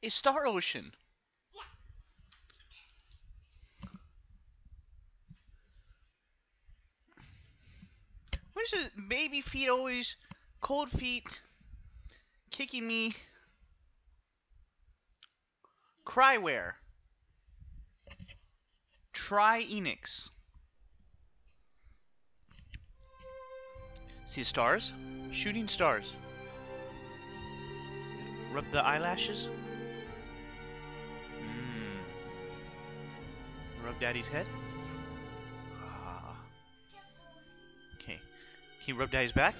It's Star Ocean. What is it? Baby feet always, cold feet, kicking me. Cryware. Try Enix. See the stars? Shooting stars. Rub the eyelashes. Rub daddy's head. Okay. Can you rub daddy's back?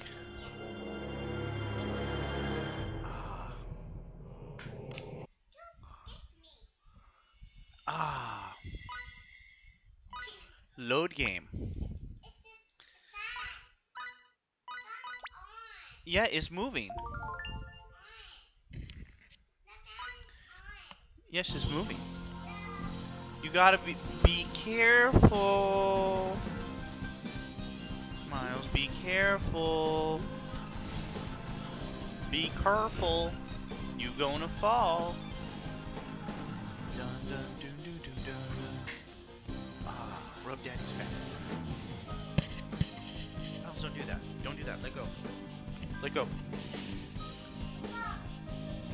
Load game. Yeah, it's moving. Yes, it's moving. You gotta be careful. Miles, be careful. Be careful. You gonna fall. Dun, dun, dun, dun, dun, dun. Rub daddy's back. Miles, don't do that. Don't do that. Let go. Let go.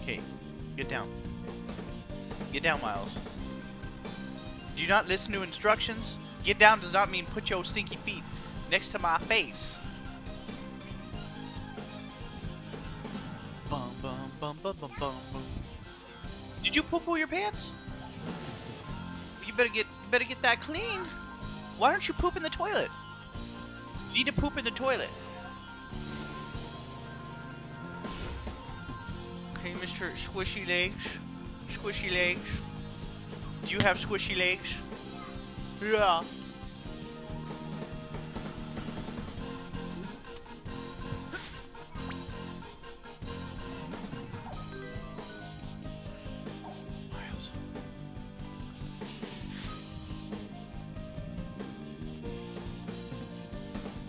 Okay, get down. Get down, Miles. Do you not listen to instructions? Get down does not mean put your stinky feet next to my face. Bum bum bum bum bum bum bum. Did you poo-poo your pants? You better get that clean. Why don't you poop in the toilet? You need to poop in the toilet. Okay, Mr. Squishy Legs. Squishy legs. Do you have squishy legs? Yeah. Miles.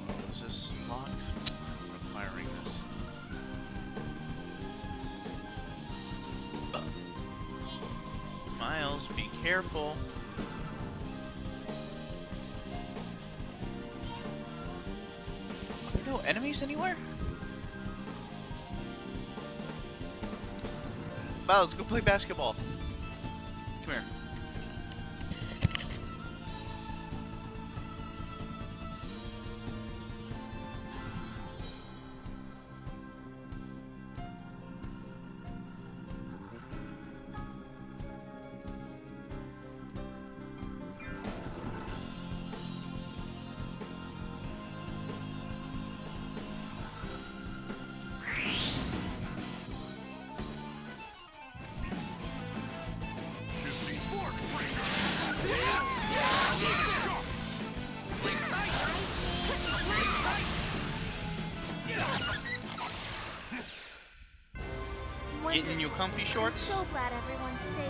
Oh, is this locked? I'm firing this. Miles, be careful. Are there no enemies anywhere? Miles, go play basketball. Come here. Getting you comfy shorts? I'm so glad everyone's safe.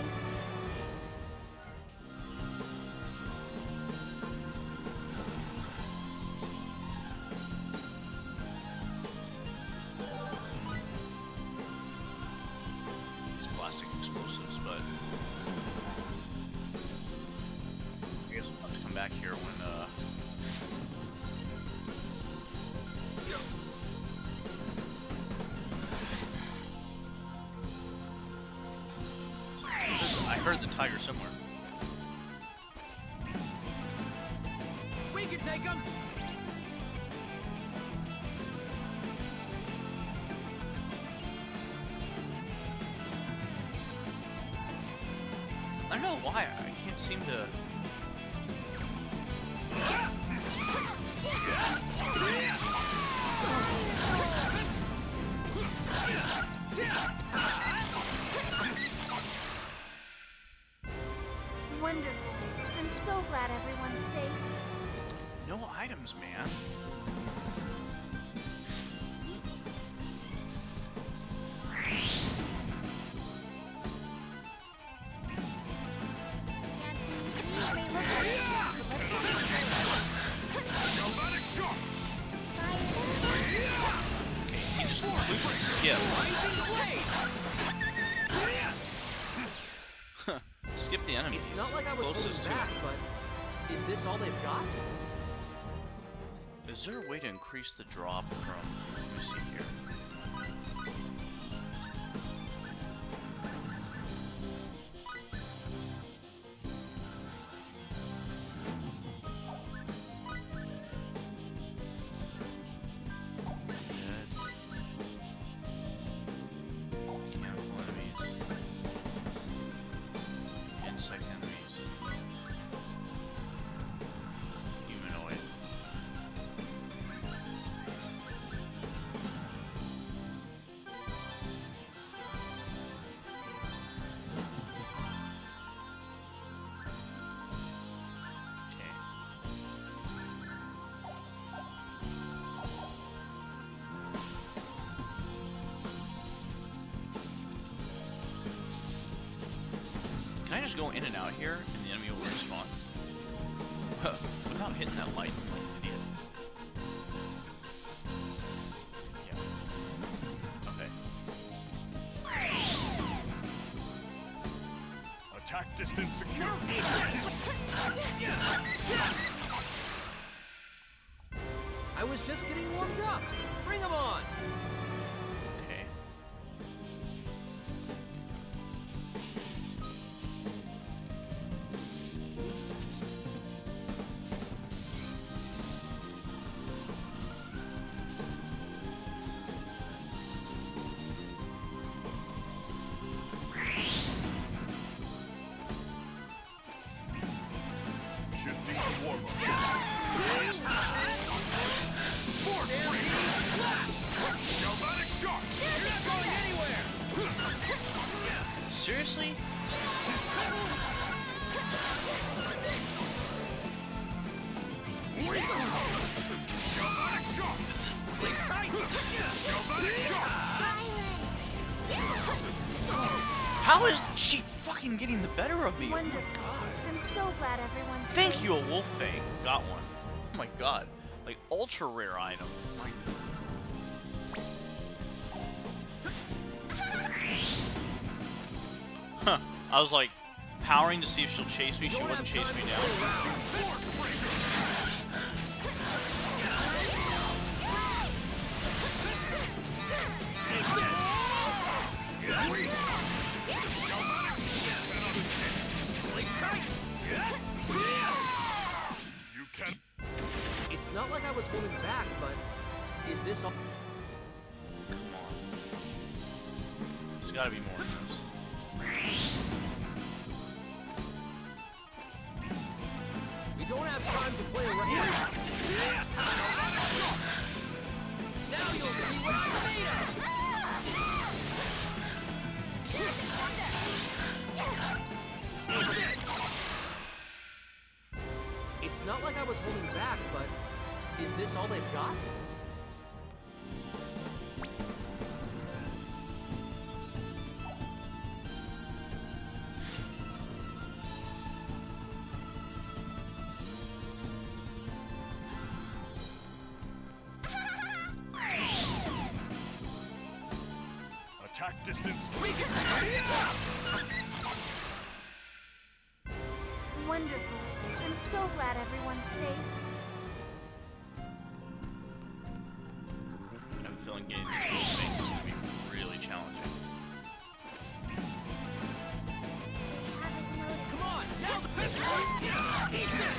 These plastic explosives, but I guess we'll have to come back here when I heard the tiger somewhere. We can take him. I don't know why I can't seem to. Wonderful. I'm so glad everyone's safe. No items. items, man. Okay, he just completely skipped. Skip the enemies. It's not like I was holding closest to back, him. but is this all they've got? Is there a way to increase the drop from? Let me see here. Cancel enemies. Insect enemies. Humanoid. Okay. Can I just go in and out here and the enemy will respawn? Without hitting that light, I'm like an idiot. Yeah. Okay. Attack distance secure. I was just getting warmed up. Bring 'em on. Okay. Shifting to war mode. Galvanic shock. You're not going anywhere. Seriously? Galvanic shock. Sleep tight. Galvanic shock. How is she fucking getting the better of me? Wonderful. I'm so glad everyone's Thank safe. you, a wolf fang. Got one. Oh my god. Like, ultra rare item. My Huh. I was like, powering to see if she'll chase me. She Don't wouldn't have chase time me to down. play around. Sleep tight. You can. It's not like I was holding back, but is this all? Come on. There's gotta be more than this. We don't have time to play around. Now you'll see what I'm made of. It's not like I was holding back, but is this all they've got? Attack distance. Wonderful. I'm so glad everyone's safe. I have a feeling getting these wolf fangs is gonna be really challenging. Haven't noticed. Come on, now's the best point. Eat this.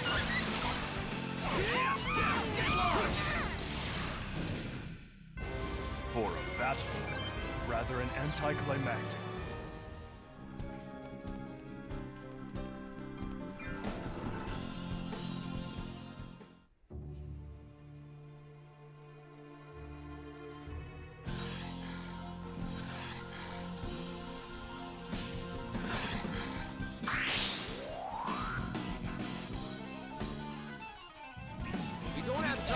Get lost. For a battle, rather an anticlimactic. We don't have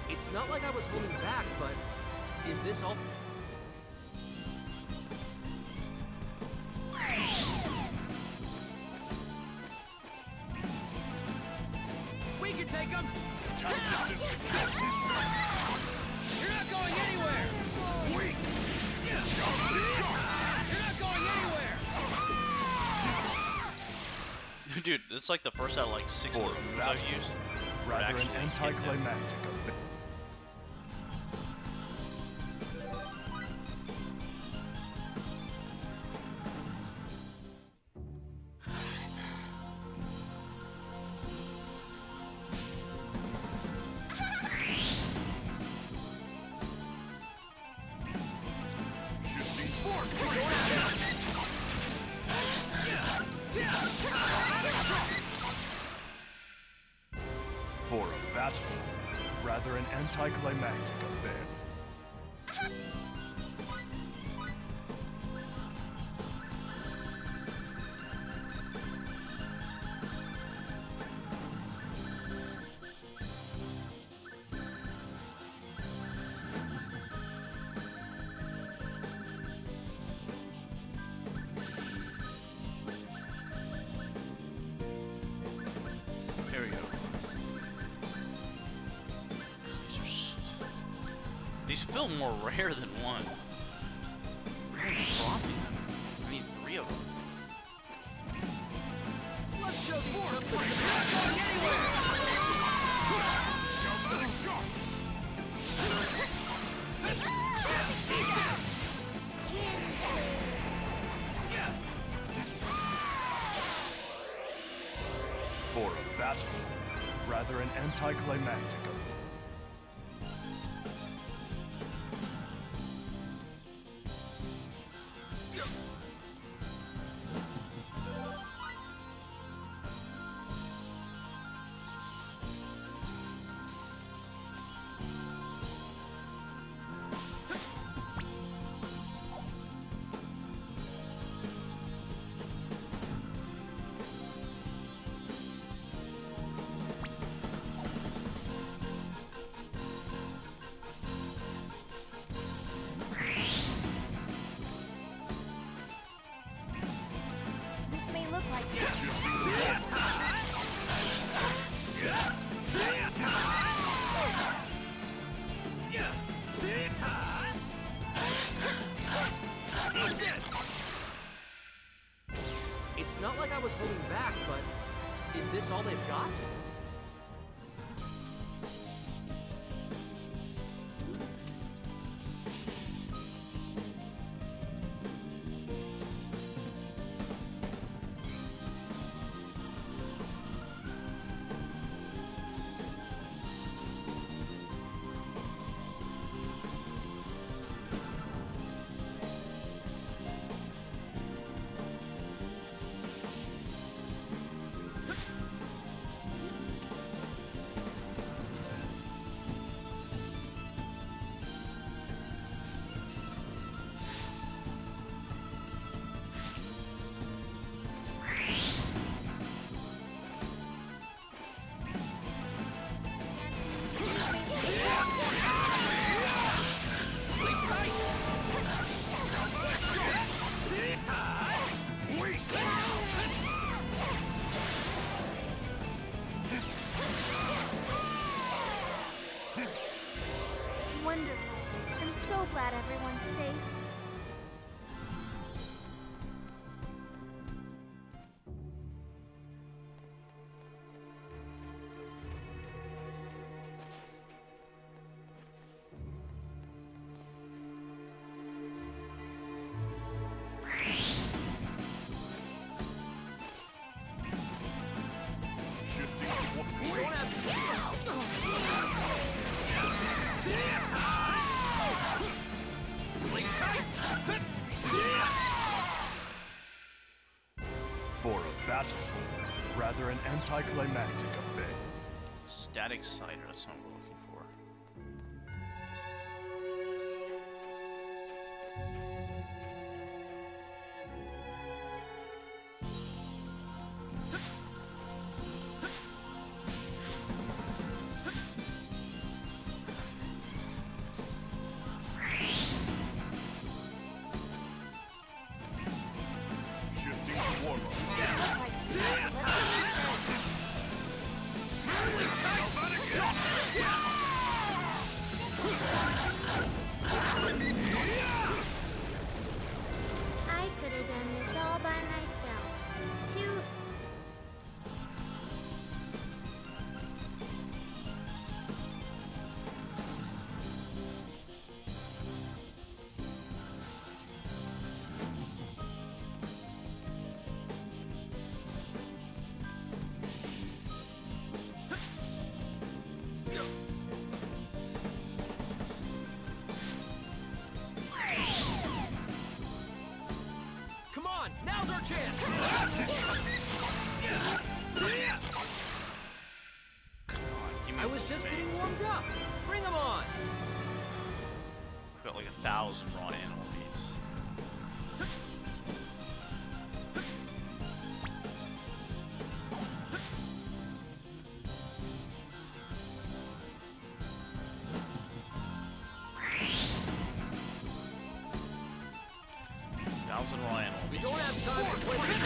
It's not like I was holding back, but is this all? We can take him! You're not going anywhere! You're not going anywhere! Dude, it's like the first out of like 6 moves I've used. Rather an Actually, anticlimactic affair. For a battle, rather an anticlimactic affair. Here we go. These feel more rare than one. I'm dropping them. I need 3 of them. Let's show these companies you're not going anywhere! For a battle, rather an anticlimactic affair. This may look like It's not like I was holding back, but is this all they've got? wonderful. I'm so glad everyone's safe. Shifting to We don't have Sleep tight! For a battle, rather an anticlimactic affair. Static cider, that's what I'm looking for. foremost. Let's go first. I could have done this all by myself. Too. Come on, now's our chance. Come on, give me I a was little just bit. getting warmed up. Bring 'em on. We've got like 1,000 raw animal meats. Thousand raw animal We meats. don't have time to play this.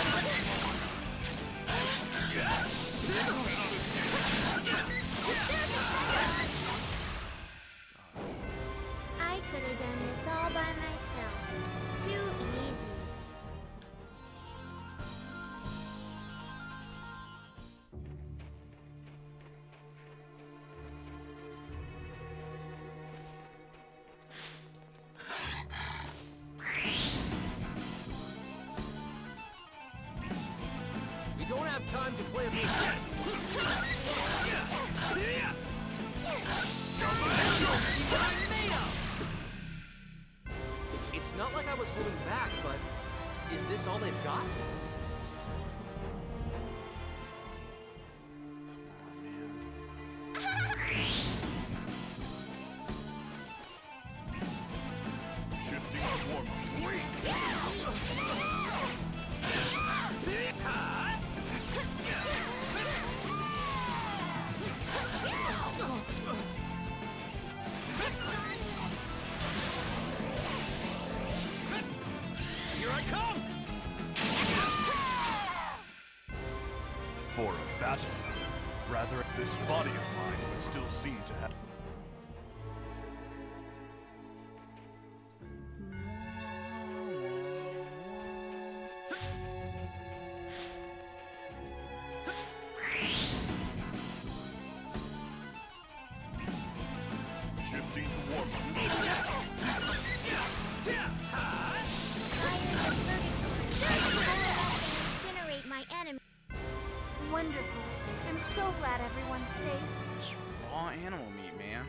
I could have done this all by myself. Too easy. We don't have time to play this. It's not like I was holding back, but is this all they've got? Come on, man. Shifting to foremost. Here I come! For a battle. Rather, this body of mine would still seem to have. Shifting to warm-up. Incinerate my enemy. Wonderful. I'm so glad everyone's safe. It's raw animal meat, man.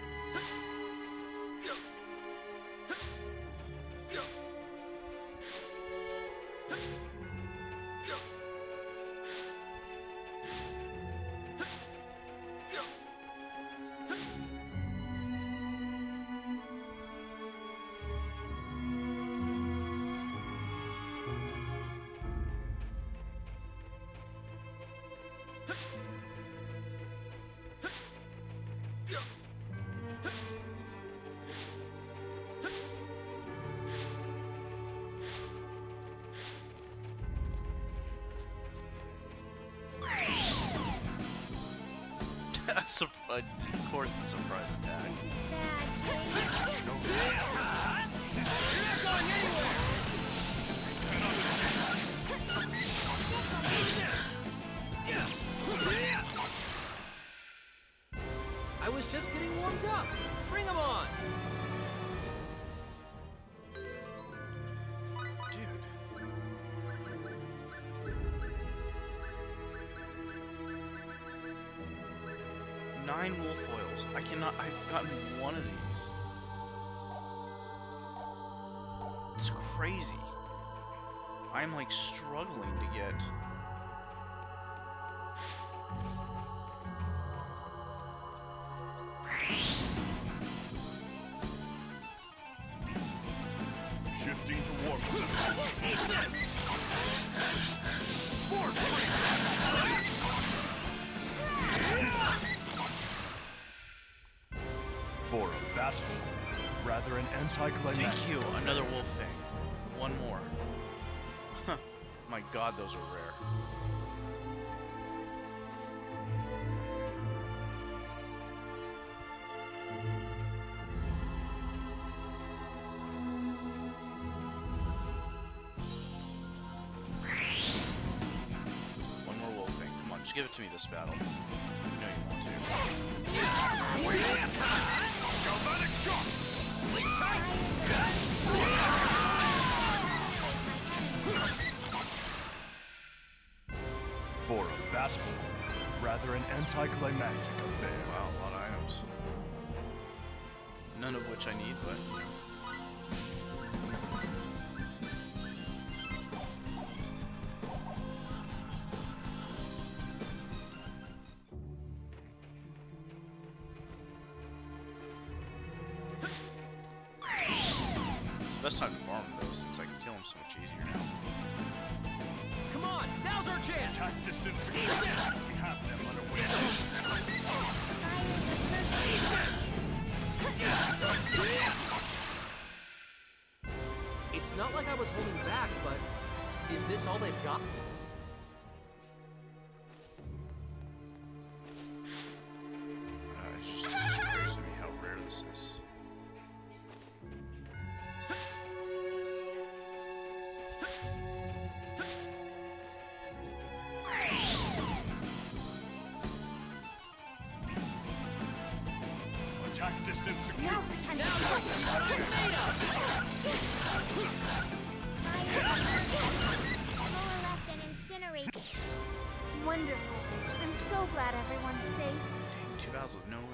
Of course, the surprise attack. This is bad, I was just getting warmed up. Bring 'em on! Dude. 9 wolf oils. I cannot. I've gotten one of these. It's crazy. I'm like struggling to get. Shifting to warm. For a battle, rather an anticlimactic. Thank you. Another wolf thing. One more. Huh. My my god, those are rare. One more wolf thing. Come on, just give it to me this battle. You know you want to. Galvanic shock! For a battle, rather an anticlimactic affair. Wow, a lot of items. None of which I need, but... Best time to farm though, since I can kill him so much easier now. Come on, now's our chance. Attack distance. We have them unaware. It's not like I was holding back, but is this all they've got? It just curious to me how rare this is. Attack distance secure. Now's the time to Roll less and incinerate. Wonderful. I'm so glad everyone's safe. Dang, 2 battles with no items.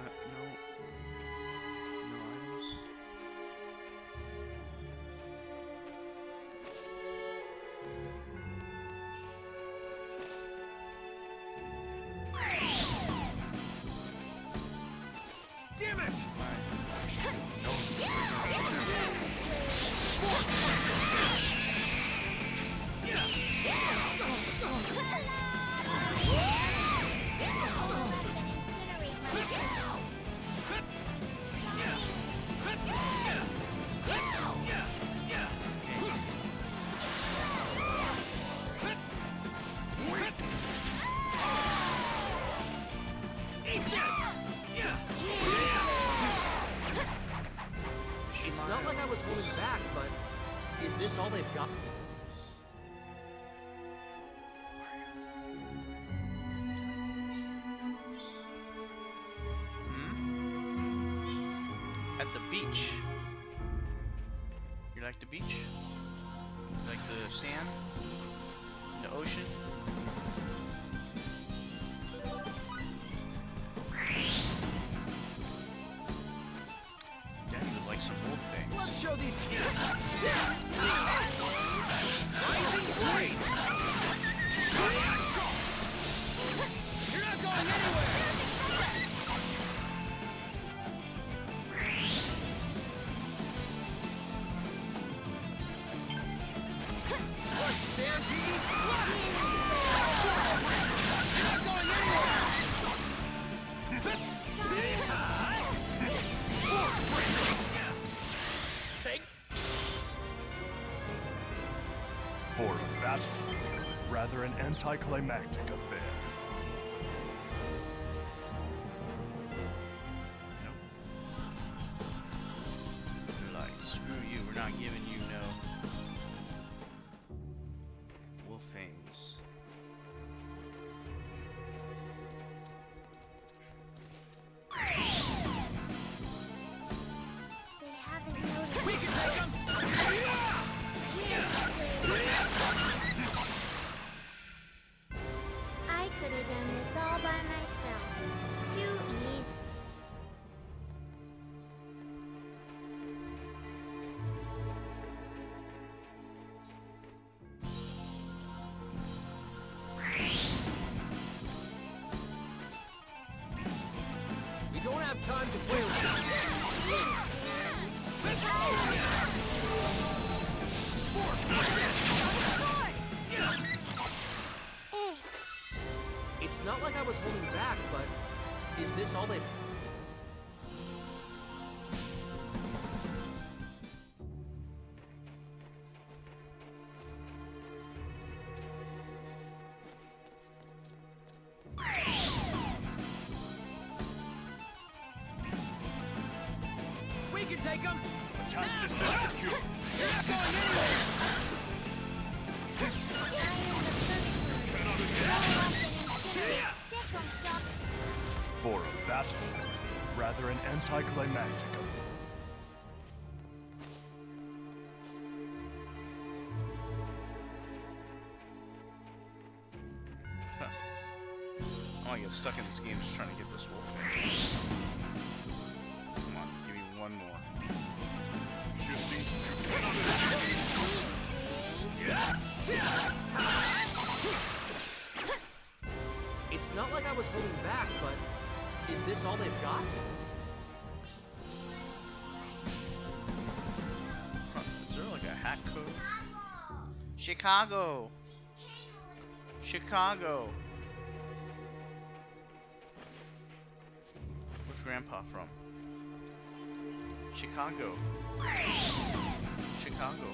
Damn it! It's not like I was holding back, but is this all they've got? At the beach. You like the beach? You like the sand? The ocean? Daddy would like some old things. Let's show these kids. Rising flame! You're not going anywhere! Stampede slash! You're not going anywhere! Take. For a battle, rather an anticlimactic affair. Nope. They're like, screw you, we're not giving you no wolf fangs. They haven't noticed. We can take them! I could have done this all by myself. Too easy. We don't have time to play around. It's not like I was holding back, but is this all they've... take him? Attack distance secure. You're not going anywhere! Cannot escape. For a battle, rather an anticlimactic affair. I want to get stuck in this game just trying to get this wolf. Come on, give me one more. Shifting. Cannot escape. It's not like I was holding back, but is this all they've got? Huh, is there like a hack code? Chicago! Chicago! Where's Grandpa from? Chicago. Chicago.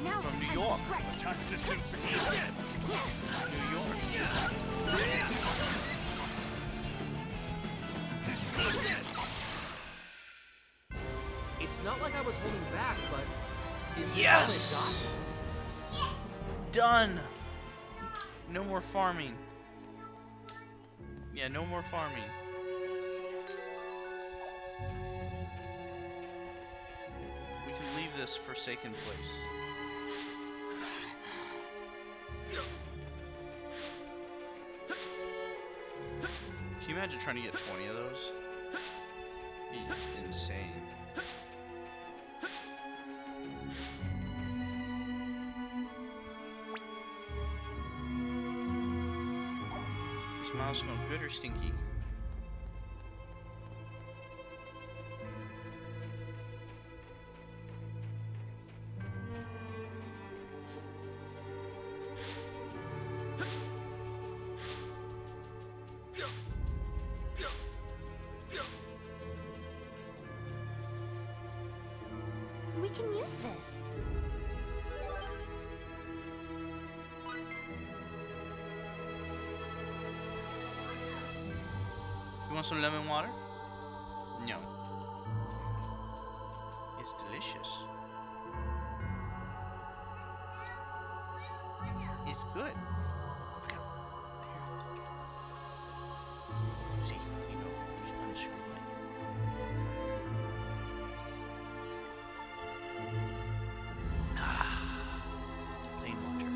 Now's From the New time York. to strike. Attack distance secure. New York. It's not like I was holding back, but is this Yes! all they've got? Done! No more farming. Yeah, no more farming. We can leave this forsaken place. Can you imagine trying to get 20 of those? Be insane. Is milestone good or stinky? We can use this. You want some lemon water? No. It's delicious. It's good. Look out. See, you go. Just unscrew it. Ah, plain water.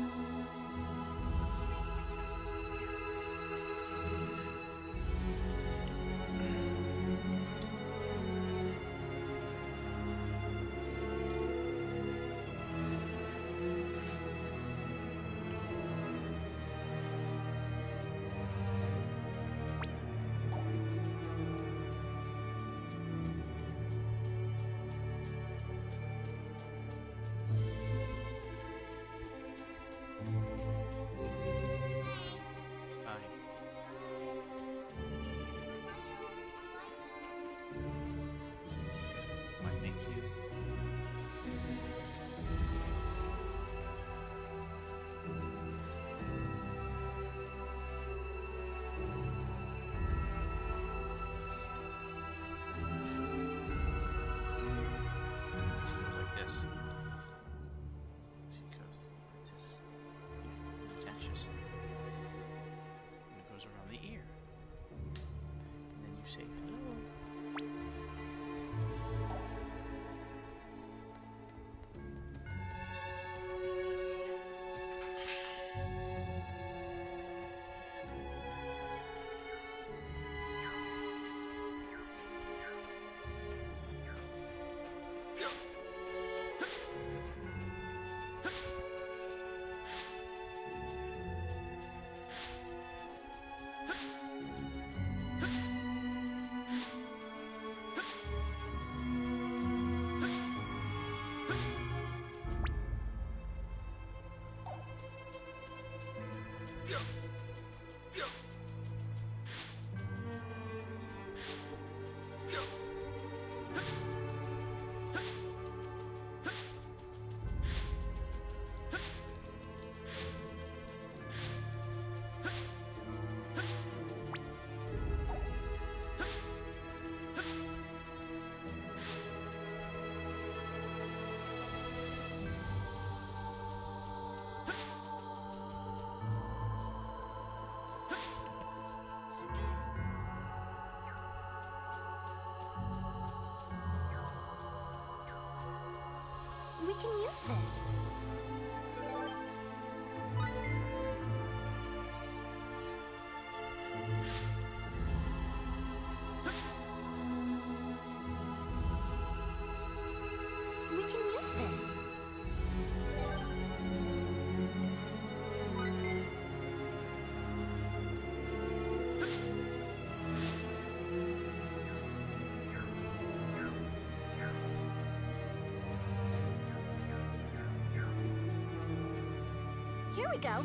can use this. We can use this. Here we go.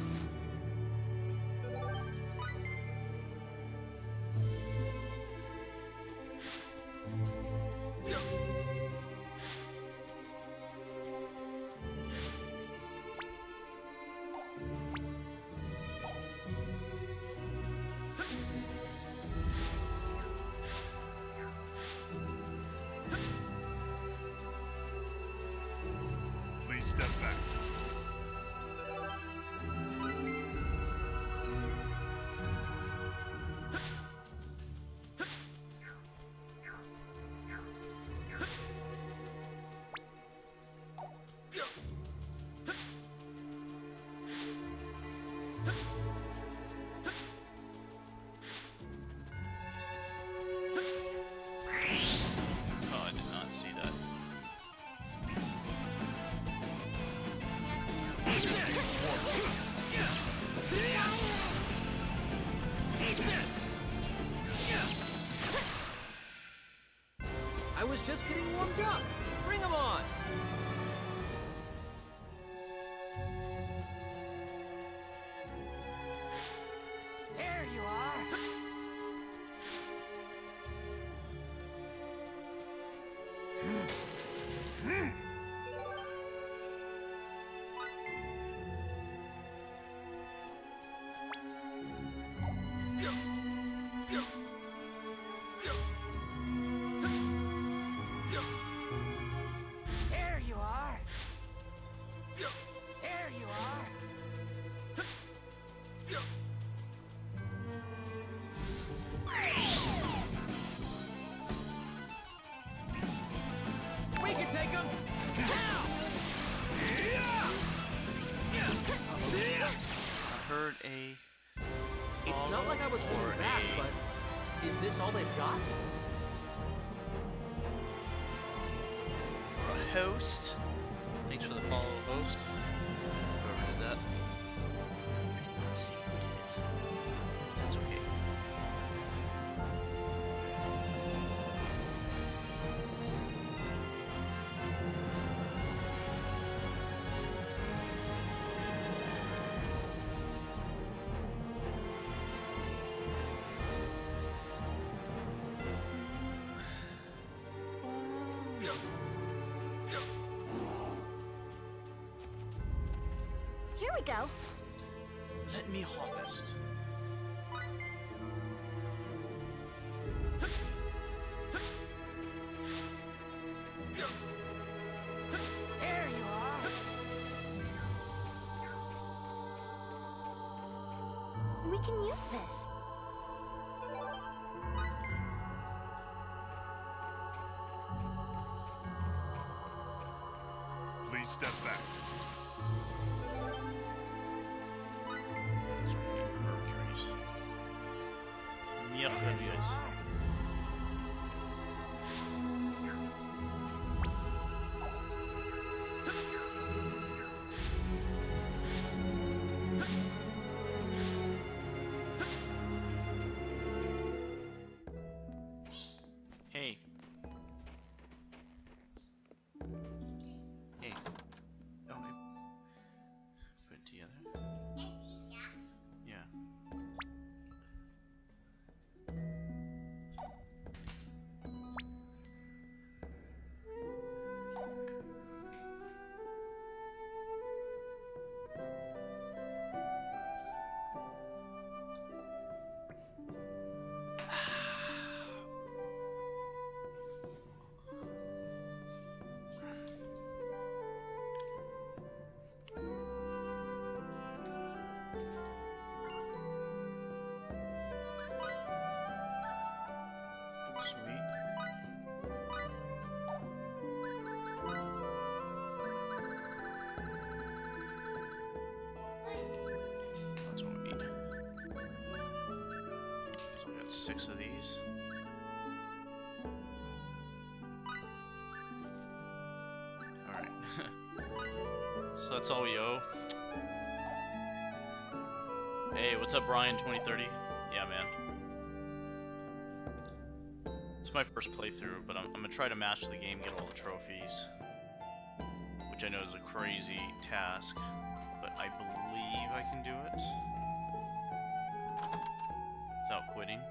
Please step back. Oh, I did not see that. I was just getting warmed up. Bring 'em on. There you are. There you are. There you are. We can take him. I heard a. It's not like I was Or holding back, a- but is this all they've got? Or a host. Thanks for the follow, host. Whoever did that. I did not see who did it. But that's okay. Here we go. Let me harvest. There you are. We can use this. Please step back. Mercury's. Mercury's. Hey. Hey. Oh, I put it together. Yeah. 6 of these. Alright. So that's all we owe. Hey, what's up, Brian 2030? Yeah, man. It's my first playthrough, but I'm gonna try to master the game, get all the trophies. Which I know is a crazy task, but I believe I can do it. Without quitting.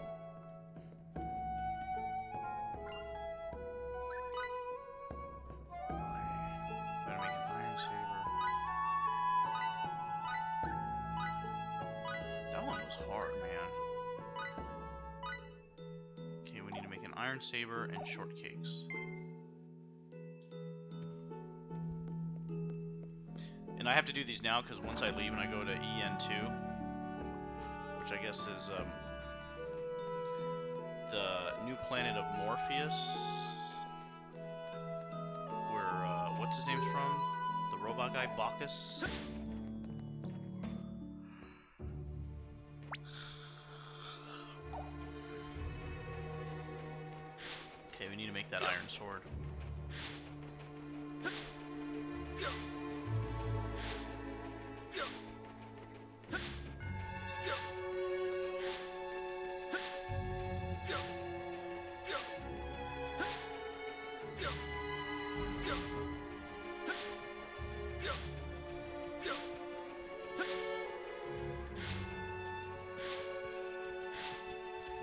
Gotta make an iron saber. That one was hard, man. Okay, we need to make an iron saber and shortcakes. And I have to do these now because once I leave and I go to EN2, which I guess is the new planet of Morpheus, where what's his name's from? The robot guy, Bacchus. Okay, we need to make that iron sword.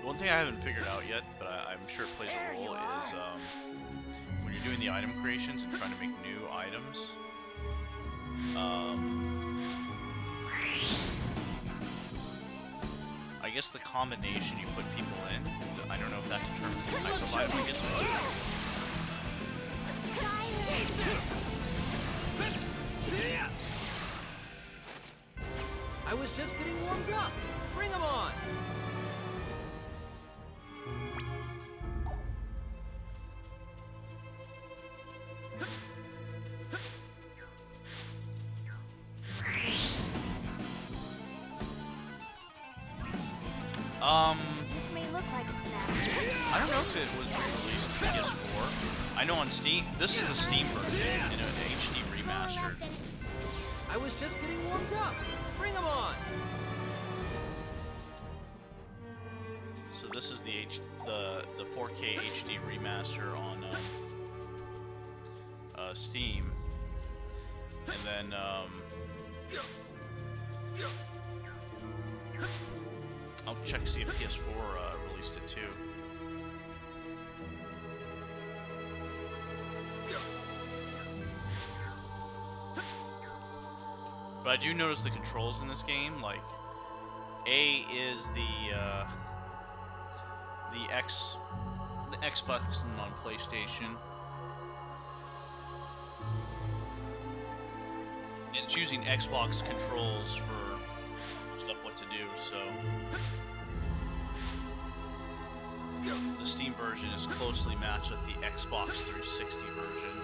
One thing I haven't figured out yet, but I'm sure it plays a role, is when you're doing the item creations and trying to make new items. I guess the combination you put people in, I don't know if that determines the type of item, I guess. I was just getting warmed up. Bring 'em on. This may look like a snap. I don't know if it was re-released to PS4. I know on Steam, this is a Steam version, in an HD remastered. I was just getting warmed up. Bring 'em on. So this is the 4K HD remaster on Steam, and then I'll check to see if PS4 released it too. But I do notice the controls in this game, like A is the X button on PlayStation. And it's using Xbox controls for stuff what to do, so the Steam version is closely matched with the Xbox 360 version.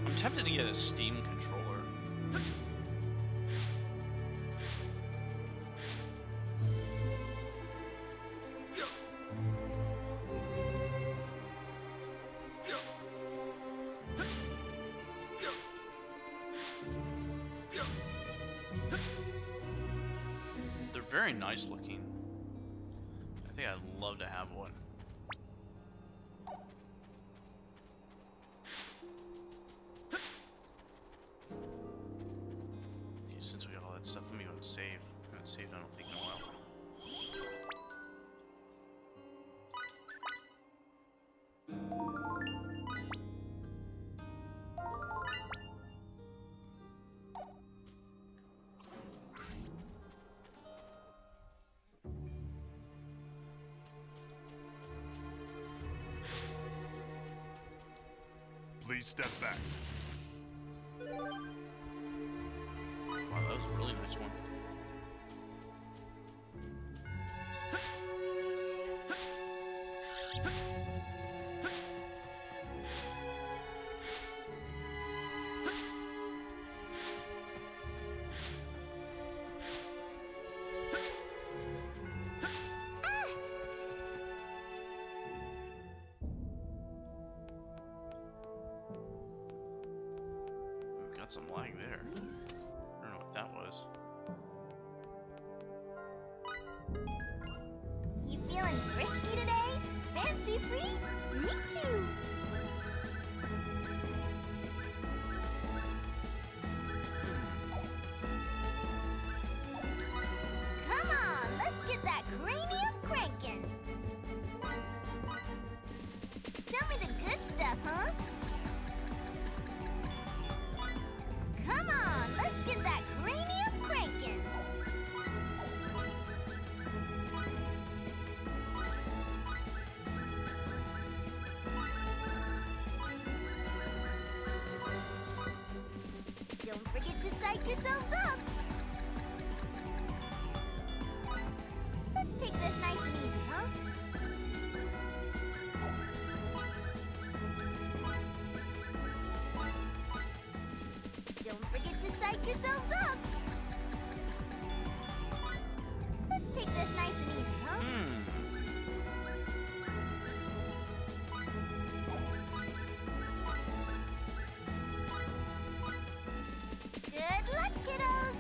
I'm tempted to get a Steam controller. They're very nice looking. I think I'd love to have one. Okay, since we got all that stuff, let me go and save. I haven't saved, I don't think, in a while. Please step back. Wow, that was a really nice one. got some lag there. I don't know what that was. You feeling frisky today? Fancy free? Me too. Come on, let's get that cranium cranking. Show me the good stuff, huh? Come on, let's get that cranium cranking. Don't forget to psych yourselves up. Let's take this nice and easy, huh? Don't forget to psych yourselves up. Let's take this nice and easy, huh? Good luck, kiddos.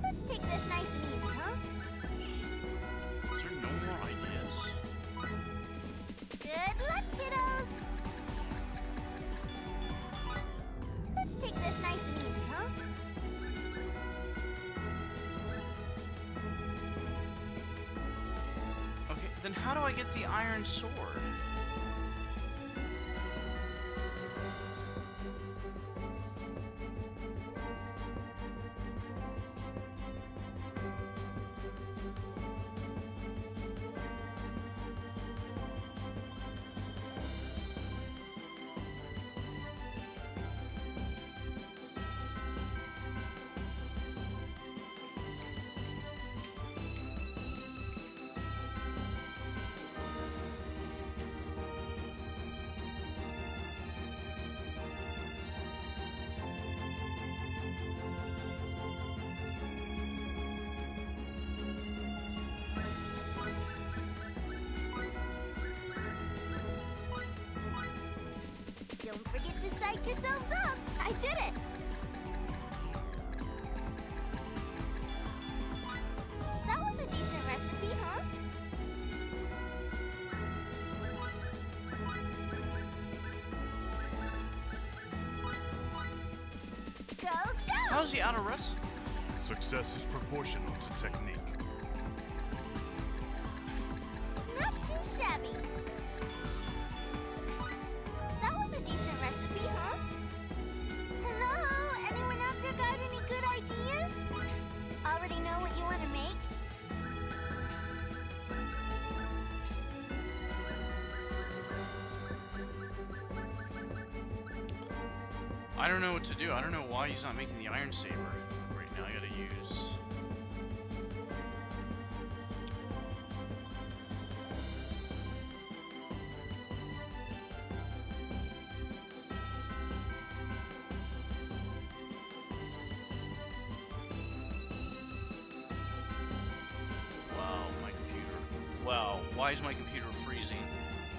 Let's take this nice and easy, huh? Is there no more ideas? Good luck, kiddos. Let's take this nice and easy, huh? Okay, then how do I get the iron sword? Don't forget to psych yourselves up. I did it. That was a decent recipe, huh? Go, go! How's he out of rest? Success is proportional to technique. Not too shabby. That was a decent recipe, huh? Hello? Anyone out there got any good ideas? Already know what you want to make? I don't know what to do. I don't know why he's not making the iron saber right now. I gotta use. Wow, my computer. Wow, why is my computer freezing?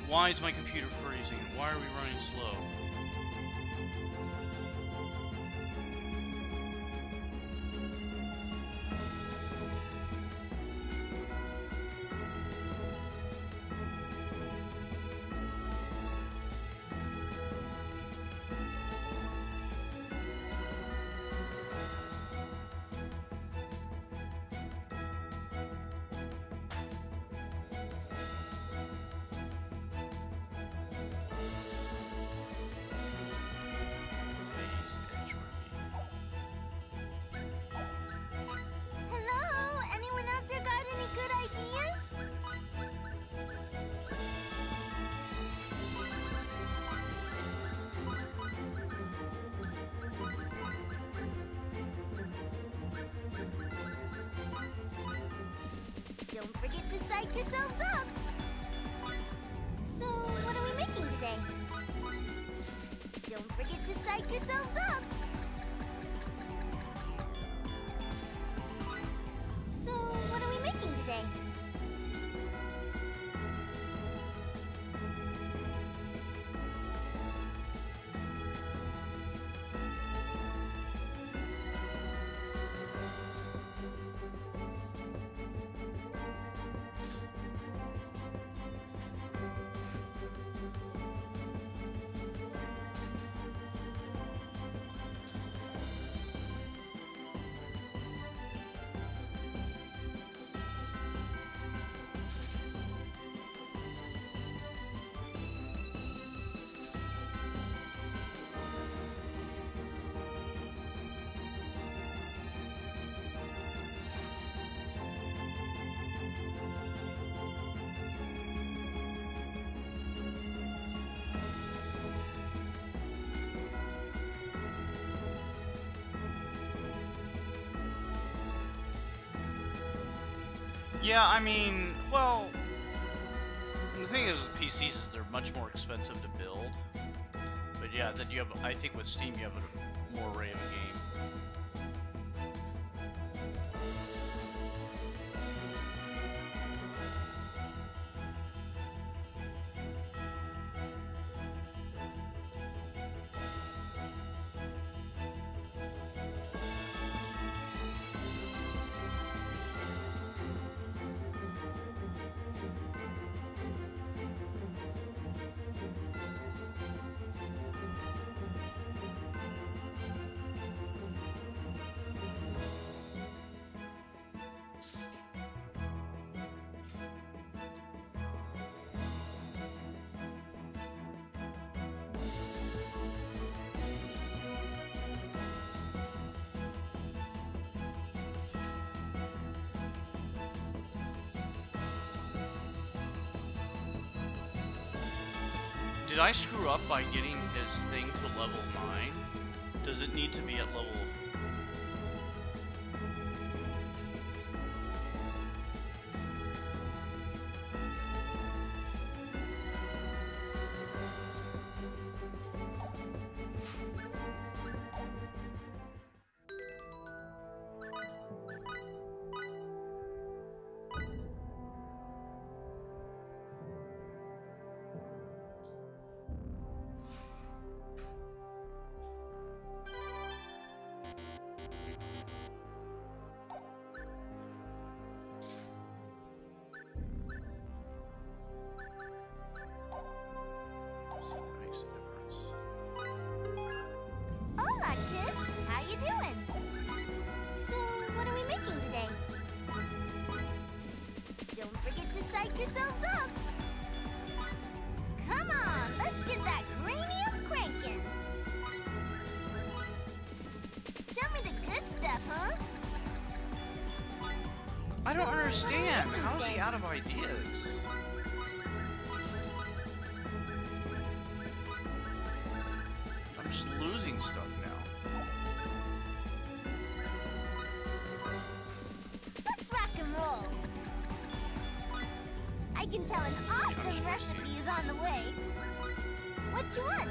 Why is my computer freezing? Why are we running slow? Hello? Anyone out there got any good ideas? Don't forget to psych yourselves up. So, what are we making today? Don't forget to psych yourselves up. So, what are we making today? Yeah, I mean, well, the thing is with PCs is they're much more expensive to build. But yeah, then you have, I think with Steam you have a more array of game. Did I screw up by getting his thing to level 9? Does it need to be at level... Makes a difference. Hola, kids. How you doing? So, what are we making today? Don't forget to psych yourselves up. Come on, let's get that cranium cranking. Show me the good stuff, huh? I don't So, what are we understand. making How is he today? out of ideas? I'm just losing stuff now. Let's rock and roll. I can tell an awesome recipe is on the way. What you want?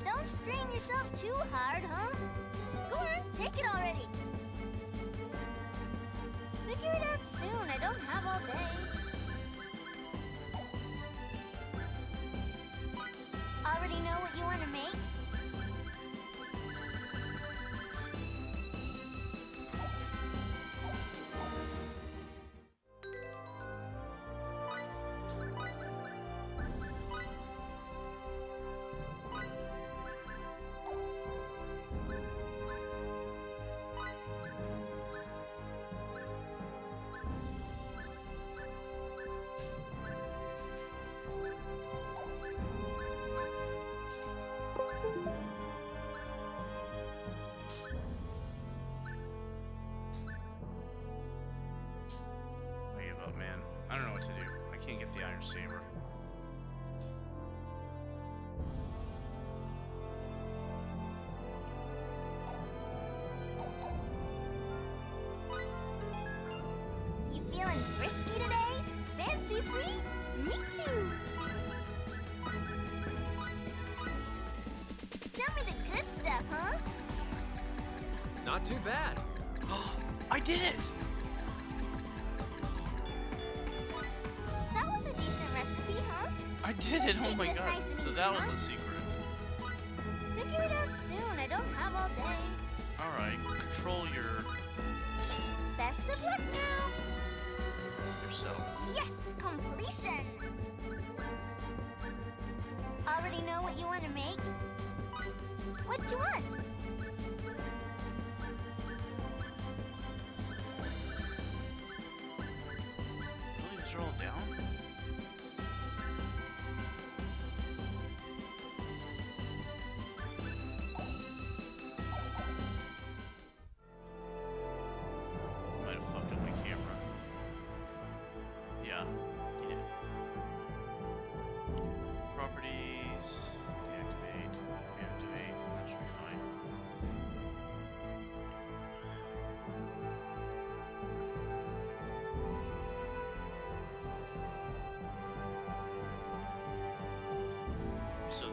Don't strain yourself too hard, huh? Go on, take it already. Figure it out soon. I don't have all day. Already know what you want to make? I give up, man. I don't know what to do. I can't get the Iron Saber. You feeling frisky today? Fancy free? Me too. Show me the good stuff, huh? Not too bad. I did it! That was a decent recipe, huh? I did it! Oh Take my this god. nice and So easy, that was huh? the secret. Figure it out soon. I don't have all day. Alright, control Best of luck now. yourself. Yes, completion. Already know what you want to make? What you want? Really, these are all down? Might have fucked up my camera. Yeah, he did.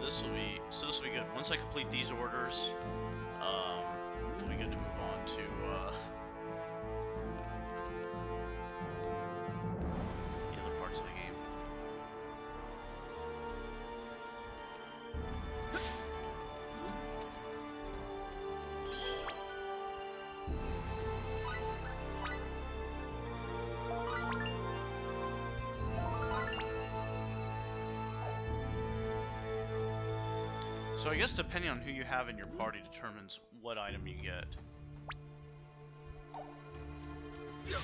this will be good. Once I complete these orders, we get to move on to the other parts of the game. So I guess depending on who you have in your party determines what item you get. Alright,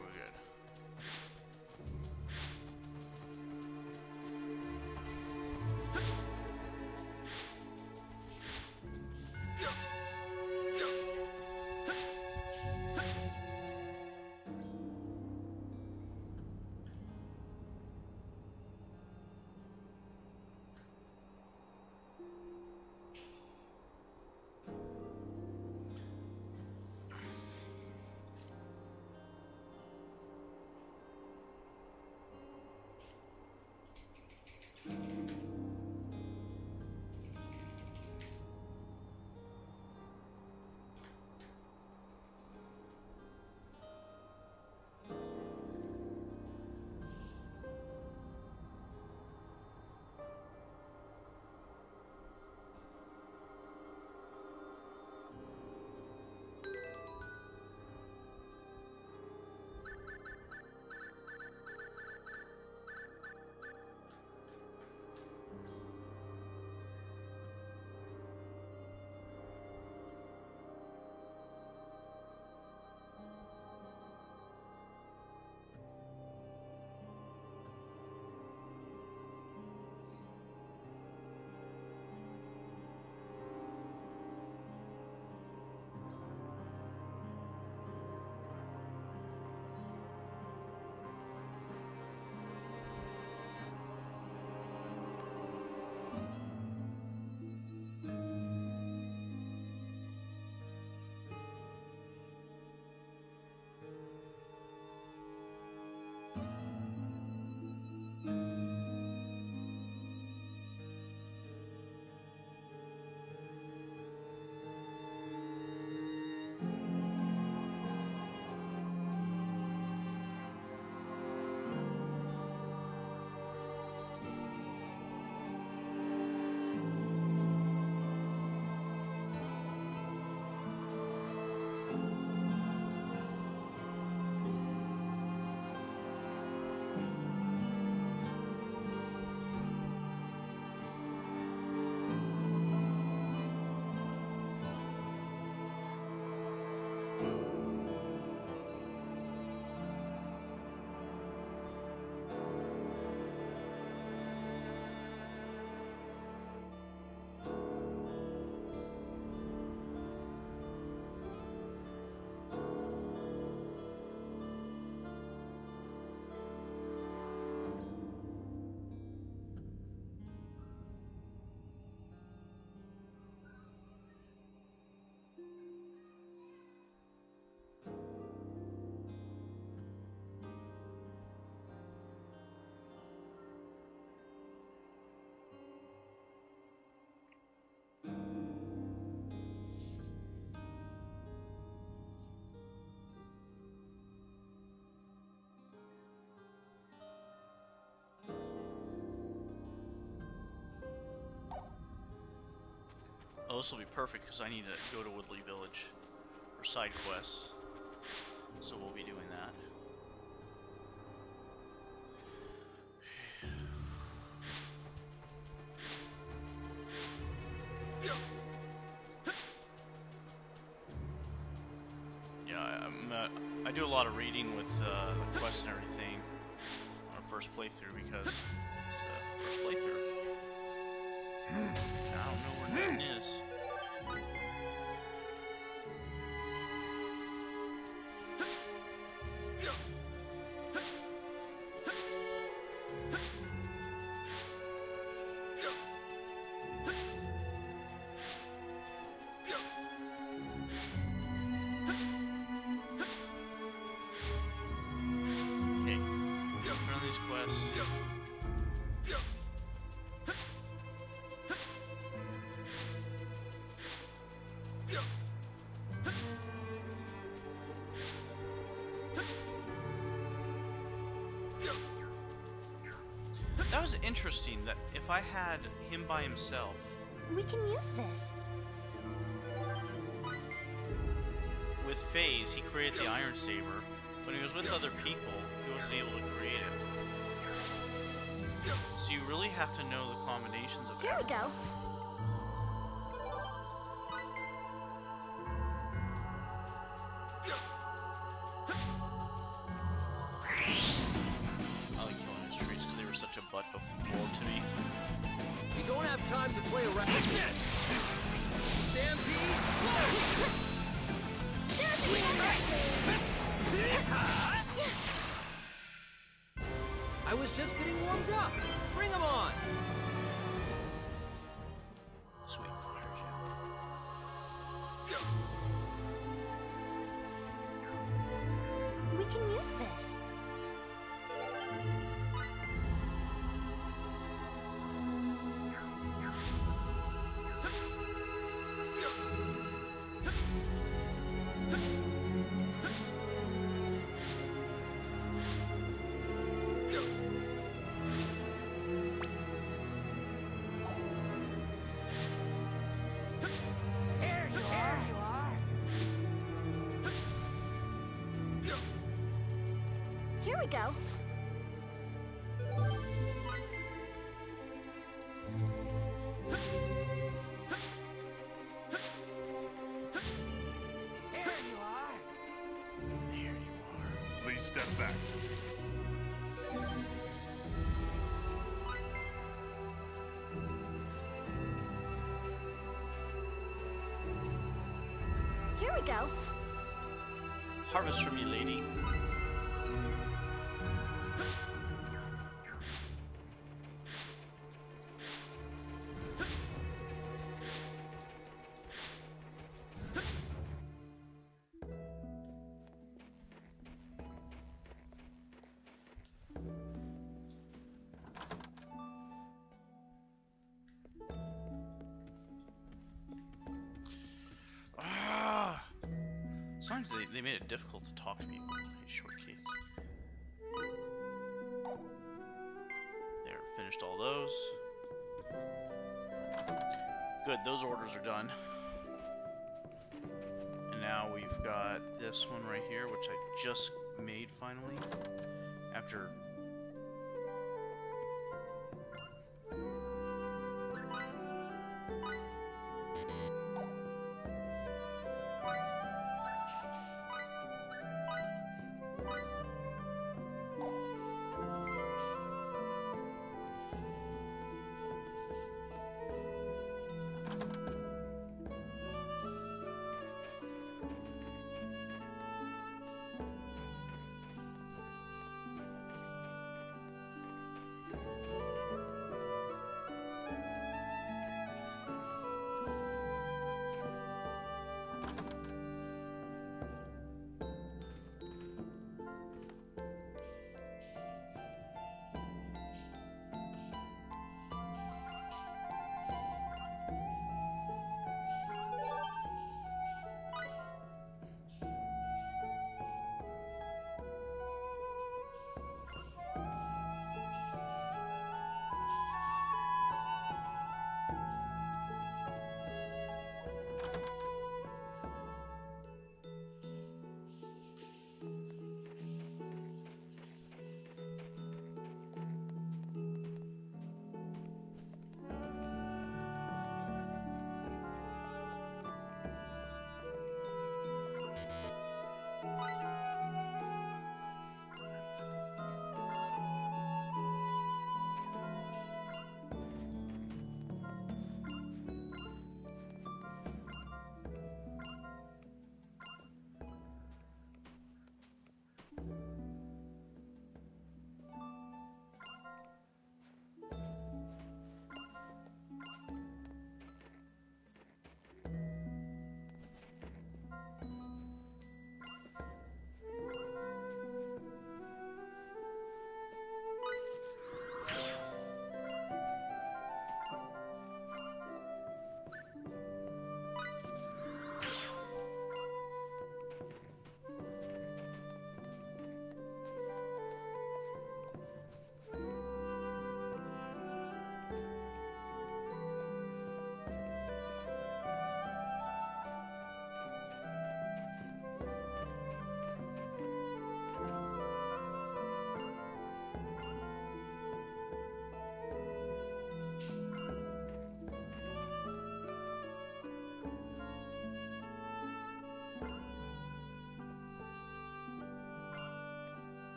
we're good. Oh, this will be perfect because I need to go to Woodley Village for side quests. So we'll be doing that. Yeah, I do a lot of reading with the quests and everything on a first playthrough because it's a first playthrough. I don't know where Nathan is. Okay, run these quests. interesting that if I had him by himself, We can use this. with FaZe, he created the Iron Saber. When he was with other people, he wasn't able to create it. So you really have to know the combinations of Here we go. I like killing his trees because they were such a butt before to me. We don't have time to play around. Stampede! I was just getting warmed up. Bring 'em on. Sweet. We can use this. Here we go. There you are. Please step back. Here we go. Harvest from you, lady. Sometimes they made it difficult to talk to people. Hey, short case. There, finished all those. Good, those orders are done. And now we've got this one right here, which I just made finally. After...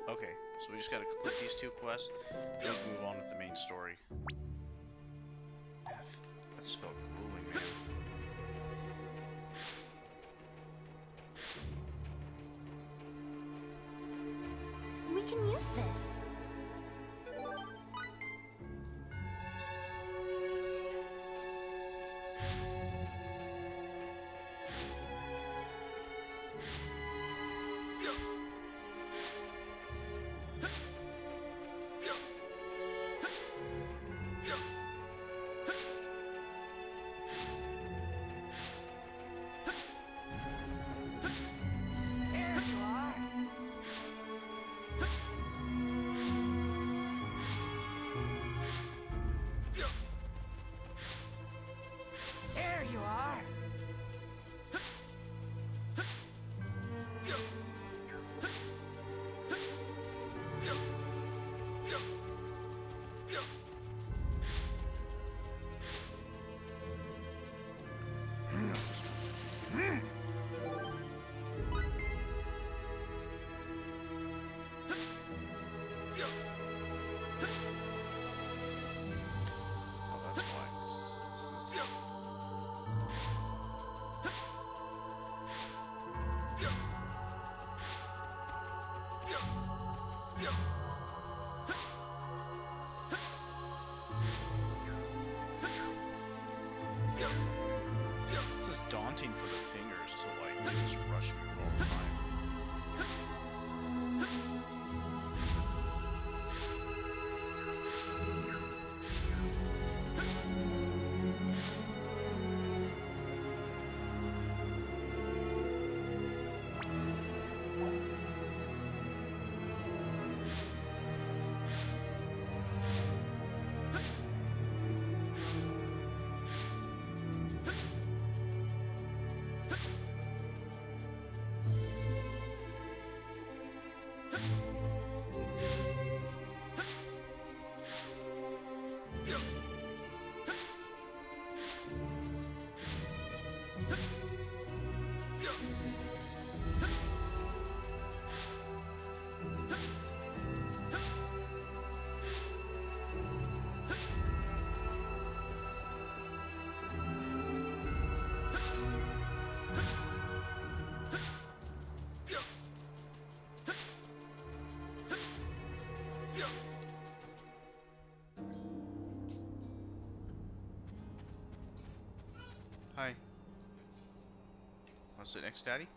Okay, so we just gotta complete these 2 quests, then we'll move on with the main story. That just felt grueling, man. We can use this. Oh, that's why. This is... This is daunting for the fingers to like just rush me all the time. Hi. Want to sit next, Daddy?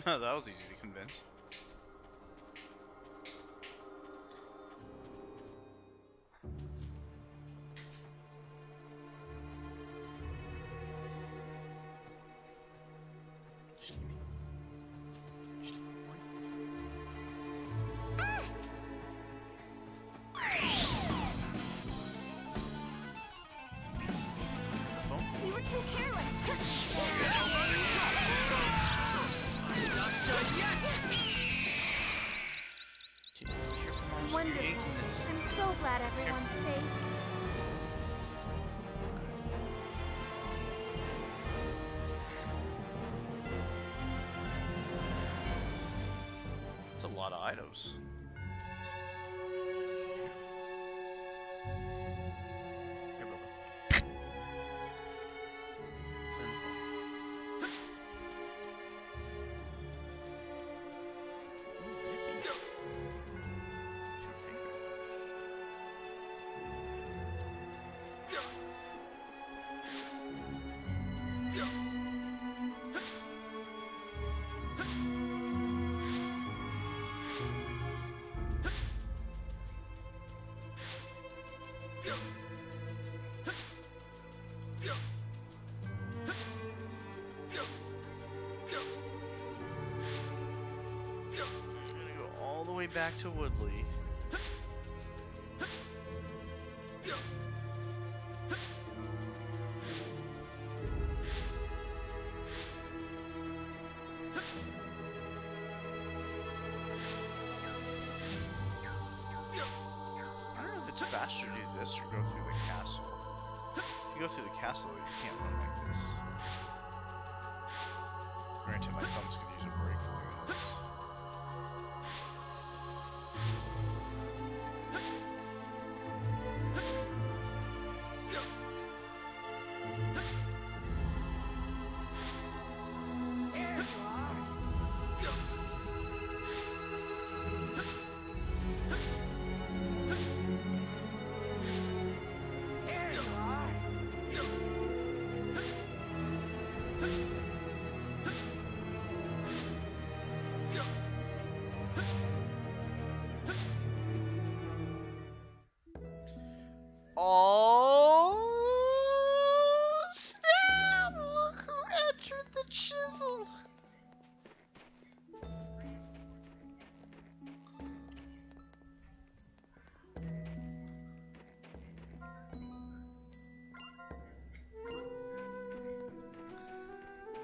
That was easy to convince. We were too careless. Wonderful. I'm so glad everyone's safe. That's a lot of items. Here, Bubba. I'm gonna go all the way back to Woodley. faster, do this, or go through the castle. If you go through the castle, you can't run like this. Granted, my thumbs could use a break for this. Oh snap! Look who entered the chisel.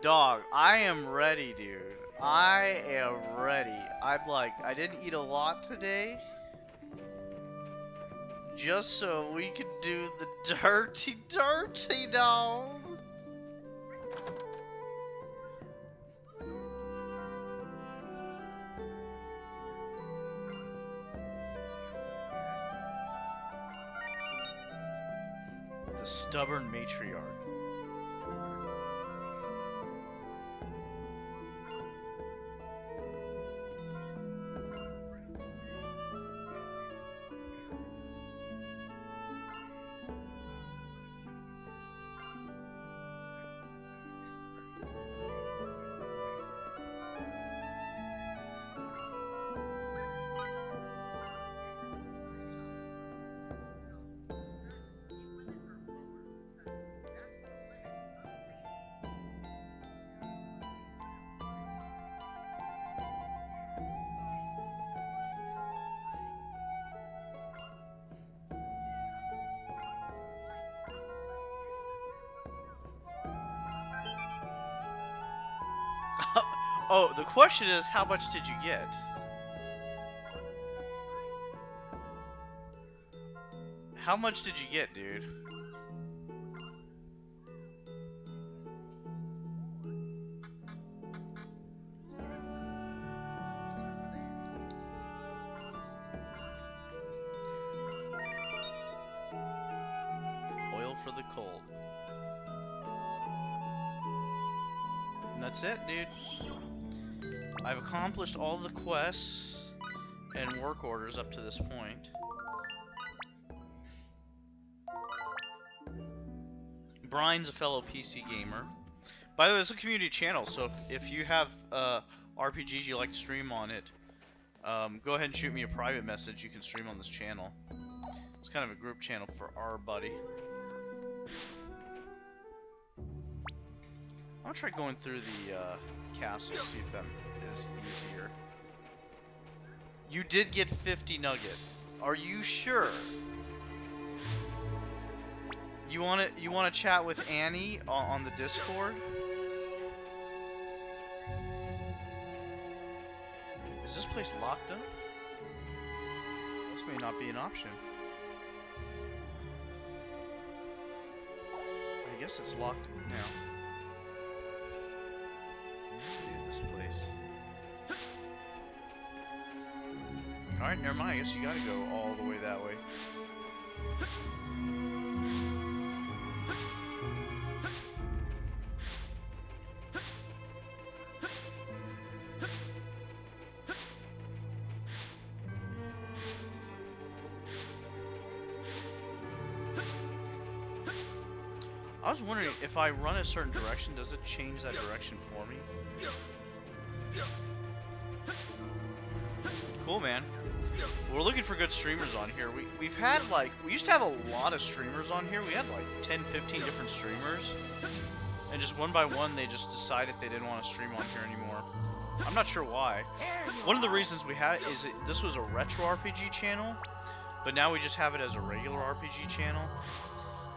Dog, I am ready, dude. I am ready. I didn't eat a lot today. Just so we could do the dirty dog. The stubborn matriarch. Oh, the question is, how much did you get? How much did you get, dude? Oil for the cold. And that's it, dude. I've accomplished all the quests and work orders up to this point. Brian's a fellow PC gamer. By the way, it's a community channel, so if you have RPGs you like to stream on it, go ahead and shoot me a private message. You can stream on this channel. It's kind of a group channel for our buddy. I'm gonna try going through the castle, see if that is easier. You did get 50 nuggets. Are you sure? You wanna chat with Annie on the Discord? Is this place locked up? This may not be an option. I guess it's locked now. This place. Alright, never mind. I guess you gotta go all the way that way. I was wondering, if I run a certain direction, does it change that direction for me? Cool, man. We're looking for good streamers on here. We've had like, we used to have a lot of streamers on here. We had like 10, 15 different streamers. And just one by one, they just decided they didn't want to stream on here anymore. I'm not sure why. One of the reasons we had is this was a retro RPG channel, but now we just have it as a regular RPG channel.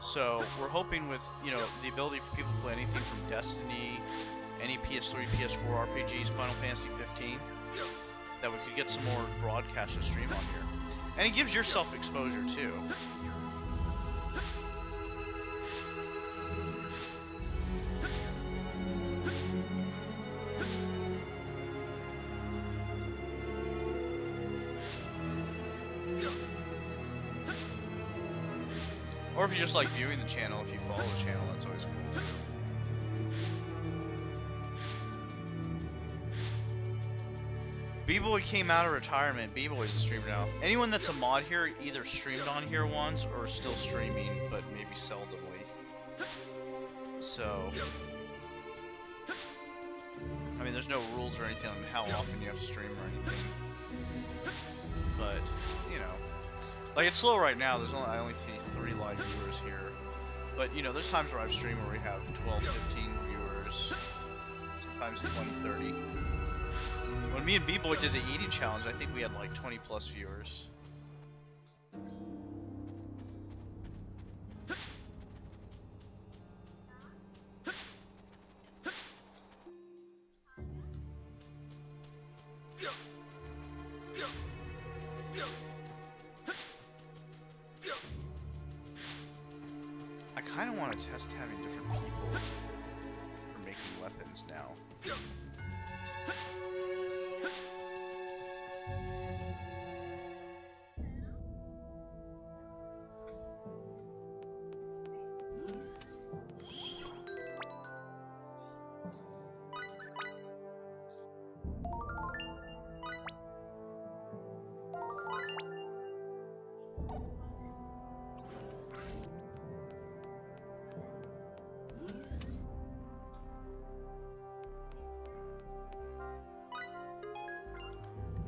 So we're hoping with, you know, the ability for people to play anything from Destiny, any PS3, PS4 RPGs, Final Fantasy 15, that we could get some more broadcast to stream on here. And it gives yourself exposure too. Or if you just like viewing the channel, if you follow the channel, that's always cool too. B-Boy came out of retirement. B-Boy's a streamer now. Anyone that's a mod here either streamed on here once or still streaming, but maybe seldomly. So, I mean, there's no rules or anything on how often you have to stream or anything. But, you know, like it's slow right now. I only see 3 live viewers here. But, you know, there's times where I've streamed where we have 12, 15 viewers. Sometimes 20, 30. When me and B-Boy did the eating challenge, I think we had like 20 plus viewers. I kind of want to test having different people for making weapons now.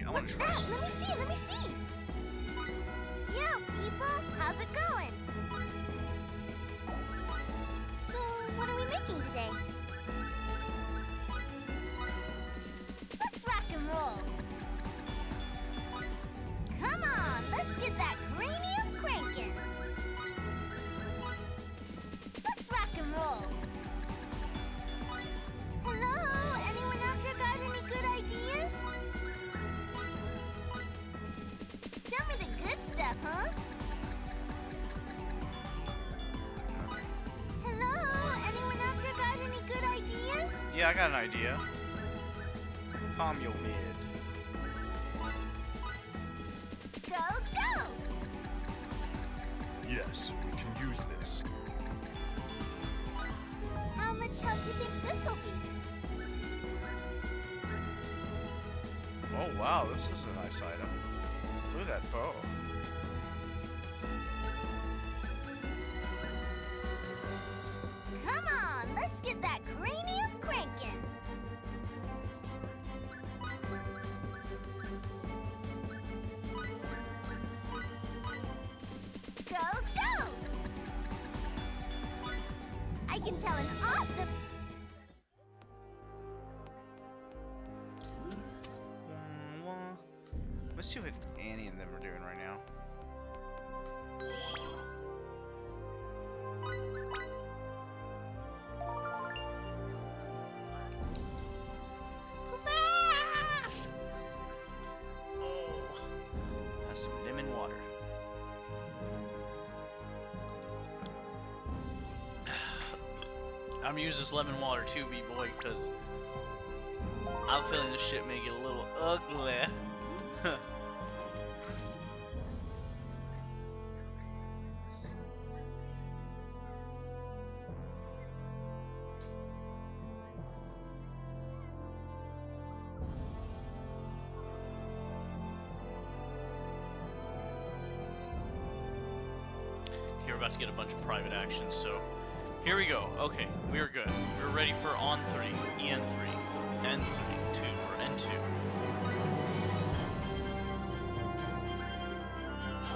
What's that? Let me see, let me see. Yo, people, how's it going? So, what are we making today? Let's rock and roll. Come on, let's get that cranium cranking. Let's rock and roll. Hello, anyone out there got any good ideas? Show me the good stuff, huh? Hello, anyone out there got any good ideas? Yeah, I got an idea. Calm your mid. Go, go! Yes, we can use this. How much help do you think this'll be? Oh wow, this is a nice item. Look at that bow. Come on, let's get that cranium cranking. Go, go! I can tell an awesome... Let's see what Annie and them are doing right now. Oh, that's some lemon water. I'm gonna use this lemon water too, B-Boy, because I'm feeling this shit may get a little ugly. Okay, we're about to get a bunch of private action, so here we go. Okay, we are good. We're ready for on 3, EN3, N3, 2, or N2.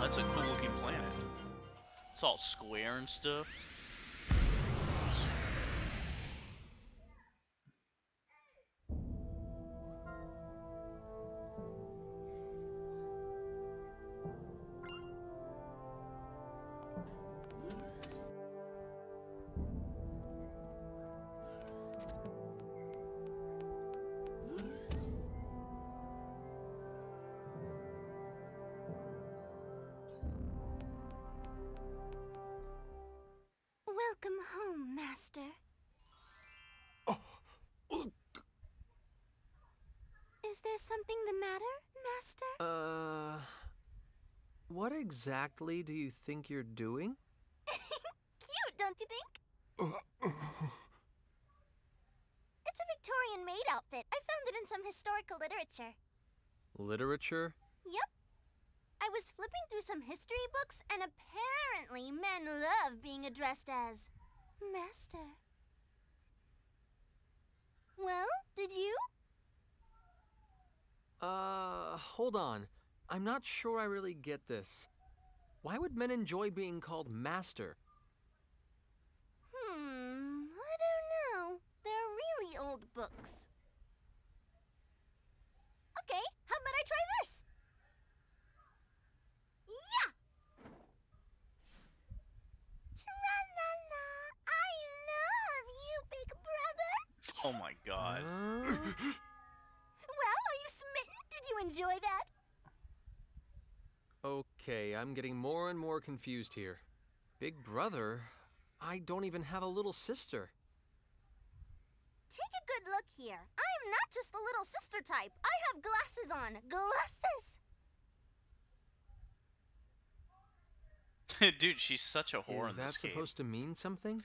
That's a cool looking planet. It's all square and stuff. Master. Is there something the matter, Master? What exactly do you think you're doing? Cute, don't you think? It's a Victorian maid outfit. I found it in some historical literature. Literature? Yep. I was flipping through some history books, and apparently men love being addressed as Master. Well, did you? Hold on. I'm not sure I really get this. Why would men enjoy being called Master? I don't know. They're really old books. Okay, how about I try this? Yeah! Tra-la-la, I love you, big brother. Oh my god. Well, are you smitten? Did you enjoy that? Okay, I'm getting more and more confused here. Big brother? I don't even have a little sister. Take a good look here. I am not just the little sister type. I have glasses on. Glasses! Dude, she's such a whore Is in that this game. supposed to mean something?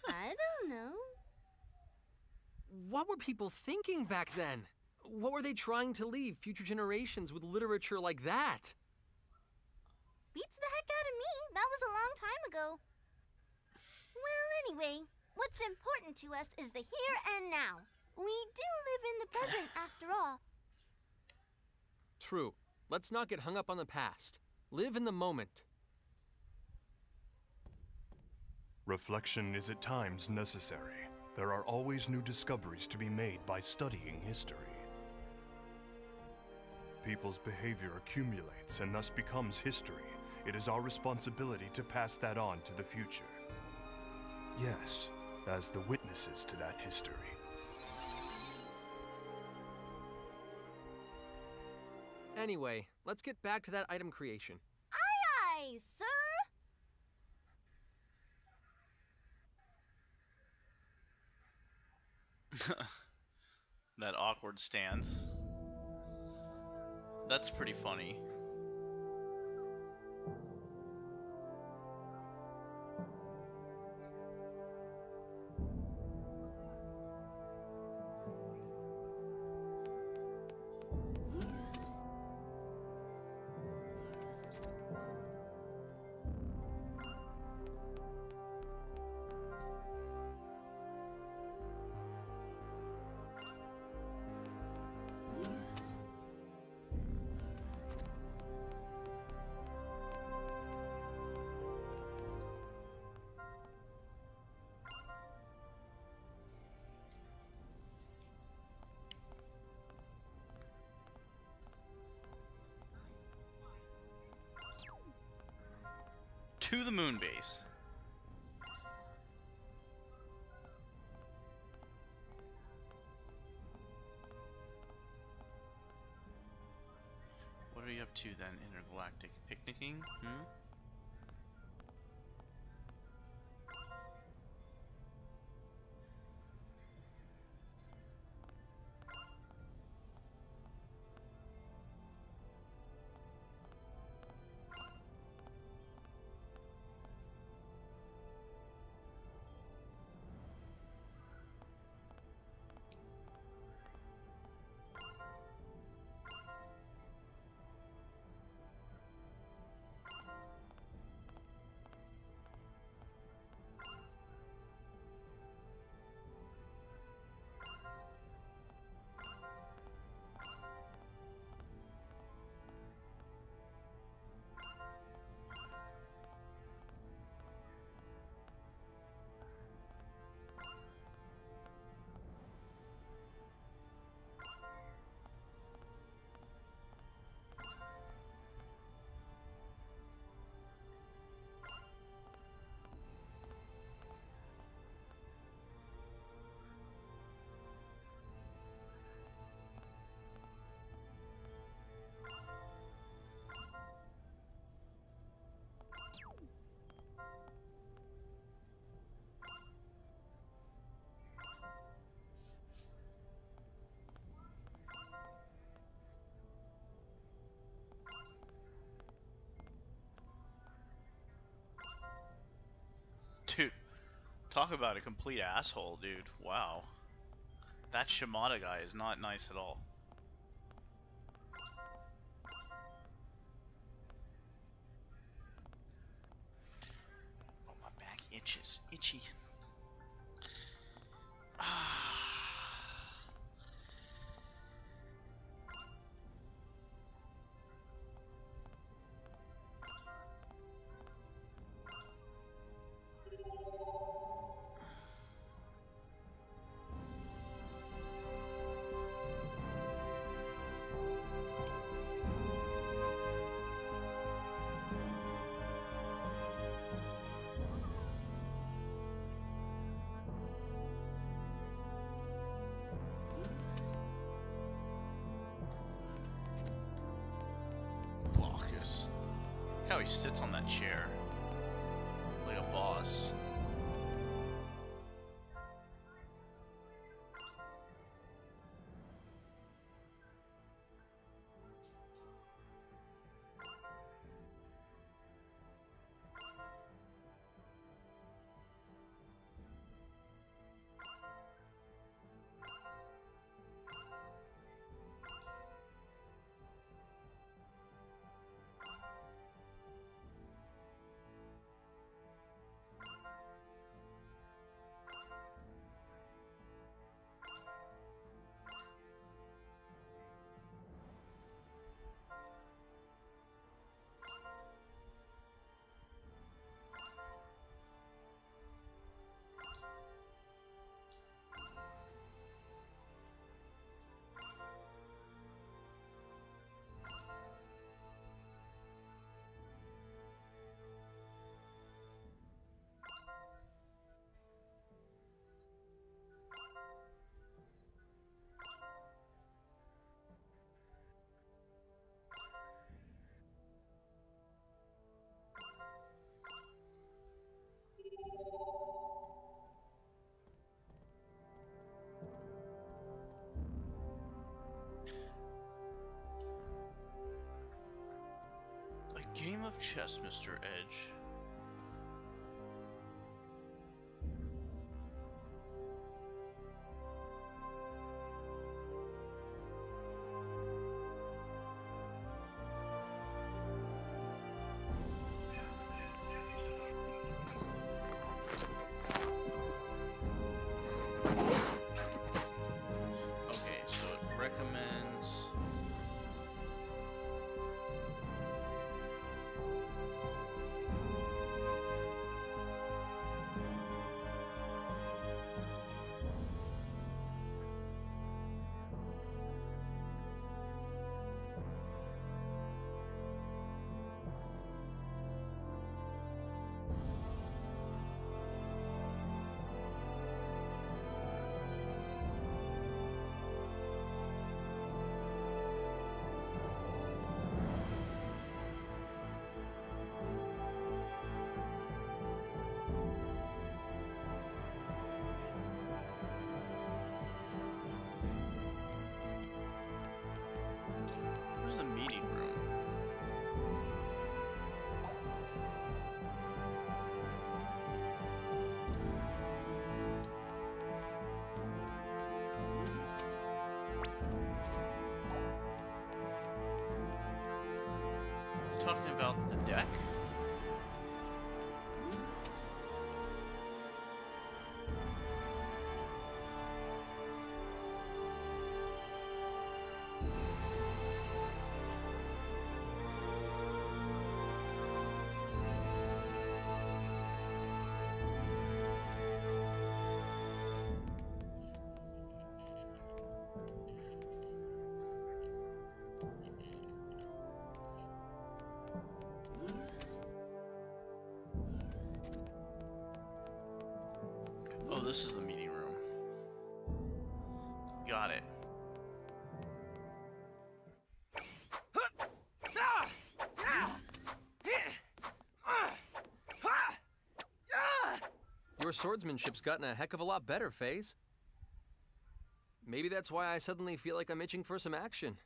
I don't know. What were people thinking back then? What were they trying to leave future generations with literature like that? Beats the heck out of me. That was a long time ago. Well, anyway, what's important to us is the here and now. We do live in the present after all. True. Let's not get hung up on the past. Live in the moment. Reflection is at times necessary. There are always new discoveries to be made by studying history. People's behavior accumulates and thus becomes history. It is our responsibility to pass that on to the future. Yes, as the witnesses to that history. Anyway, let's get back to that item creation. Aye, aye, sir. That awkward stance. That's pretty funny. To the moon base. What are you up to then, intergalactic picnicking? Talk about a complete asshole, dude. Wow. That Shimada guy is not nice at all. Oh, my back itches. Itchy. Blockus. Look how he sits on that chair. Like a boss. A game of chess, Mr. Edge. Okay, so it recommends... Where's the meeting room? Talking about the deck? Oh, this is the meeting room. Got it. Your swordsmanship's gotten a heck of a lot better, FaZe. Maybe that's why I suddenly feel like I'm itching for some action.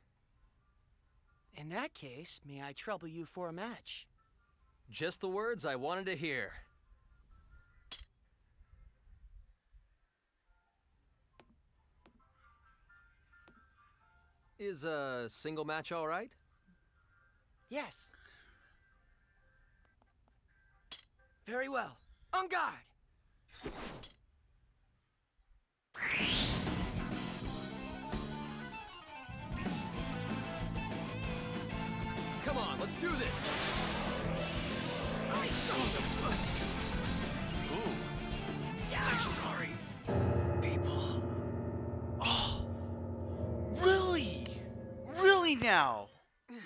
In that case, may I trouble you for a match? Just the words I wanted to hear. Is a single match all right? Yes. Very well. On guard! Come on, let's do this! Ooh. I'm sorry, people. Oh. Really? Really now?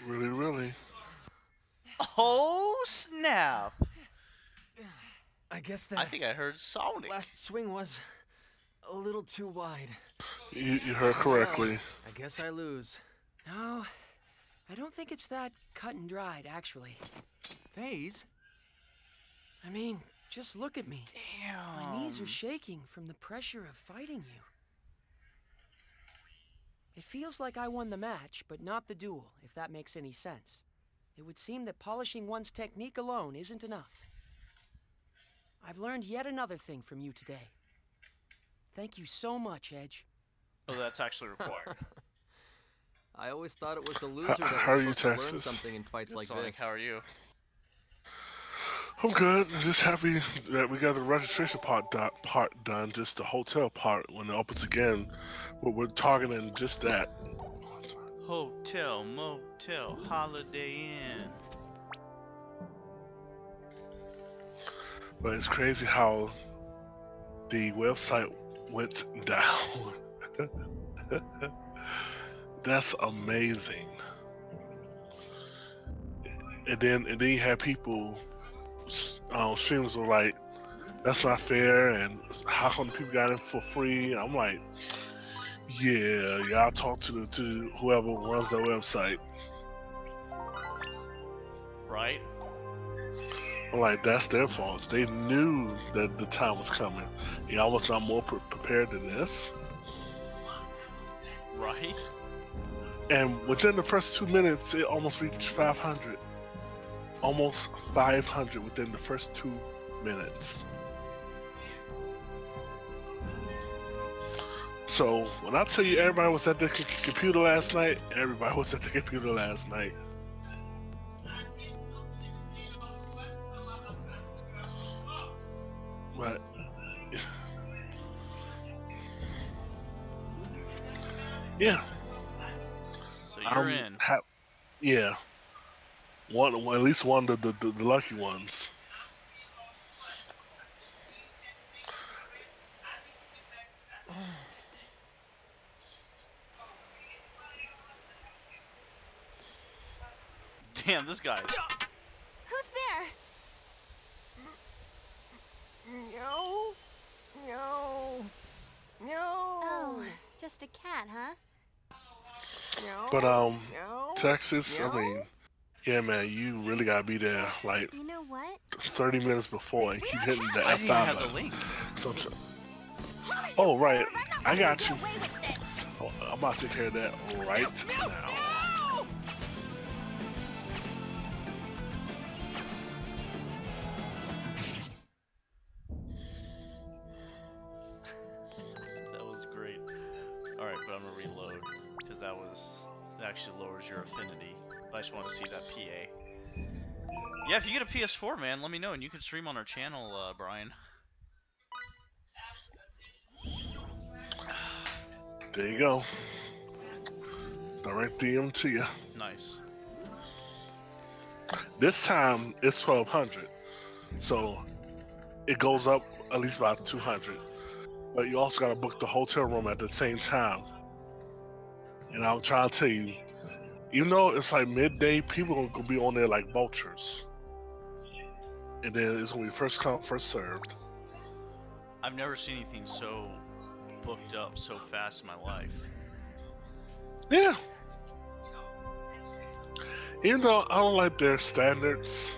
Really, really. Oh snap! I guess that I think I heard Sonic. last swing was a little too wide. You heard correctly. Well, I guess I lose. No, I don't think it's that cut and dried, actually. FaZe? I mean, just look at me. Damn. My knees are shaking from the pressure of fighting you. It feels like I won the match, but not the duel, if that makes any sense. It would seem that polishing one's technique alone isn't enough. I've learned yet another thing from you today. Thank you so much, Edge. Oh, that's actually required. I always thought it was the loser that how are was you, supposed to learn Texas? something in fights like Sonic, this. how are you? I'm good. Just happy that we got the registration part done. Just the hotel part when it opens again. We're targeting just that. Hotel, motel, Holiday Inn. But it's crazy how the website went down. That's amazing. And then you had people, streamers were like, "That's not fair," and how come people got in for free? I'm like, yeah, I'll talk to whoever runs the website. Right? I'm like, that's their fault. They knew that the time was coming. Y'all was not more prepared than this. Right? And within the first 2 minutes, it almost reached 500. Almost 500 within the first 2 minutes. So when I tell you everybody was at the computer last night, everybody was at the computer last night. But yeah, So you're in. Yeah, at least one of the lucky ones. Damn, this guy. Who's there? No. No. No. Oh, just a cat, huh? No. But No. Texas, No. I mean, yeah, man, you really gotta be there like You know what? 30 minutes before and keep hitting the I didn't even F5 have the button. link. Oh, right. I got you. Away with this. Oh, I'm about to take care of that right now. That was great. Alright, but I'm gonna reload. Because it actually lowers your affinity. I just want to see that PA. Yeah, if you get a PS4, man, let me know and you can stream on our channel, Brian. There you go. Direct DM to you. Nice. This time it's 1200, so it goes up at least about 200. But you also gotta book the hotel room at the same time. And I'm trying to tell you, even though it's like midday, people are gonna be on there like vultures. And then it's gonna be first come, first served. I've never seen anything so booked up so fast in my life. Yeah. Even though I don't like their standards,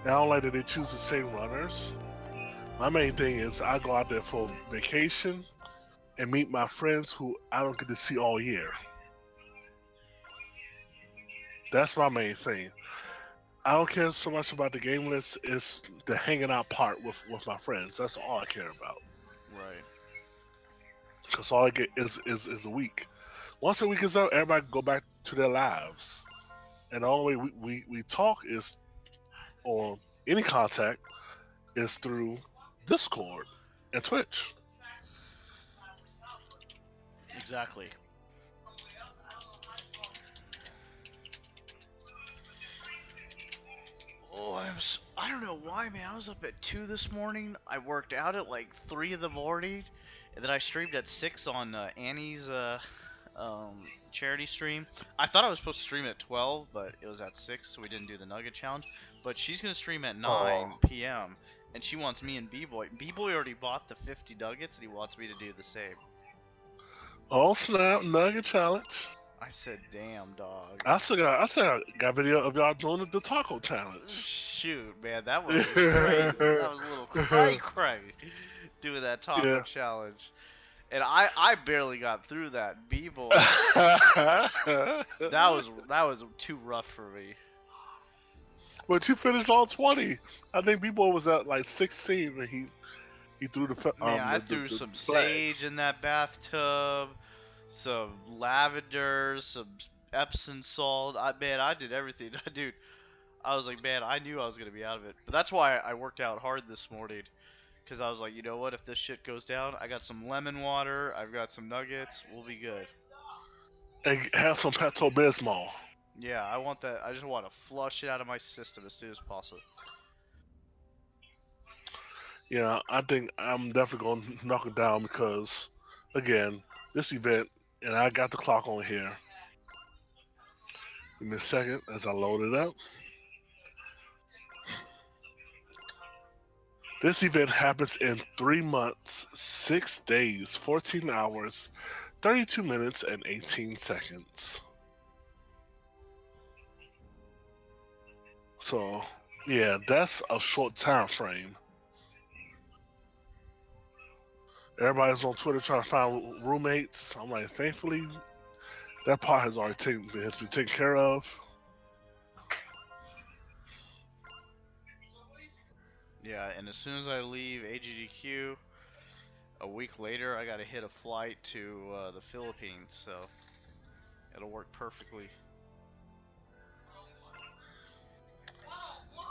and I don't like that they choose the same runners. My main thing is I go out there for vacation and meet my friends who I don't get to see all year. That's my main thing. I don't care so much about the game list, it's the hanging out part with my friends. That's all I care about. Right. Because all I get is a week. once the week is up, everybody go back to their lives. And the only way we talk is, or any contact, is through Discord and Twitch. Exactly. Oh, I don't know why, man. I was up at 2 this morning. I worked out at like 3 in the morning, and then I streamed at 6 on Annie's charity stream. I thought I was supposed to stream at 12, but it was at 6, so we didn't do the Nugget Challenge. But she's gonna stream at 9 p.m. and she wants me and B-Boy. B-Boy already bought the 50 nuggets, and he wants me to do the same. Oh snap! Nugget Challenge. I said, "Damn, dog." I still got video of y'all doing the taco challenge. Shoot, man, that was crazy. That was a little cray doing that taco challenge. And I barely got through that. B-Boy. that was too rough for me. But you finished all 20. I think B-Boy was at like 16 and he threw the man, I threw some sage in that bathtub, some lavender, some Epsom salt. I did everything. Dude, I was like, man, I knew I was going to be out of it. But that's why I worked out hard this morning. Because I was like, you know what? If this shit goes down, I got some lemon water. I've got some nuggets. We'll be good. And have some Pepto-Bismol. Yeah, I want that. I just want to flush it out of my system as soon as possible. Yeah, I think I'm definitely going to knock it down because, again, this event, and I got the clock on here. Give me a second as I load it up. This event happens in 3 months, 6 days, 14 hours, 32 minutes, and 18 seconds. So, yeah, that's a short time frame. Everybody's on Twitter trying to find roommates. I'm like, thankfully, that part has been taken care of. Yeah, and as soon as I leave AGDQ, a week later, I gotta hit a flight to the Philippines, so it'll work perfectly.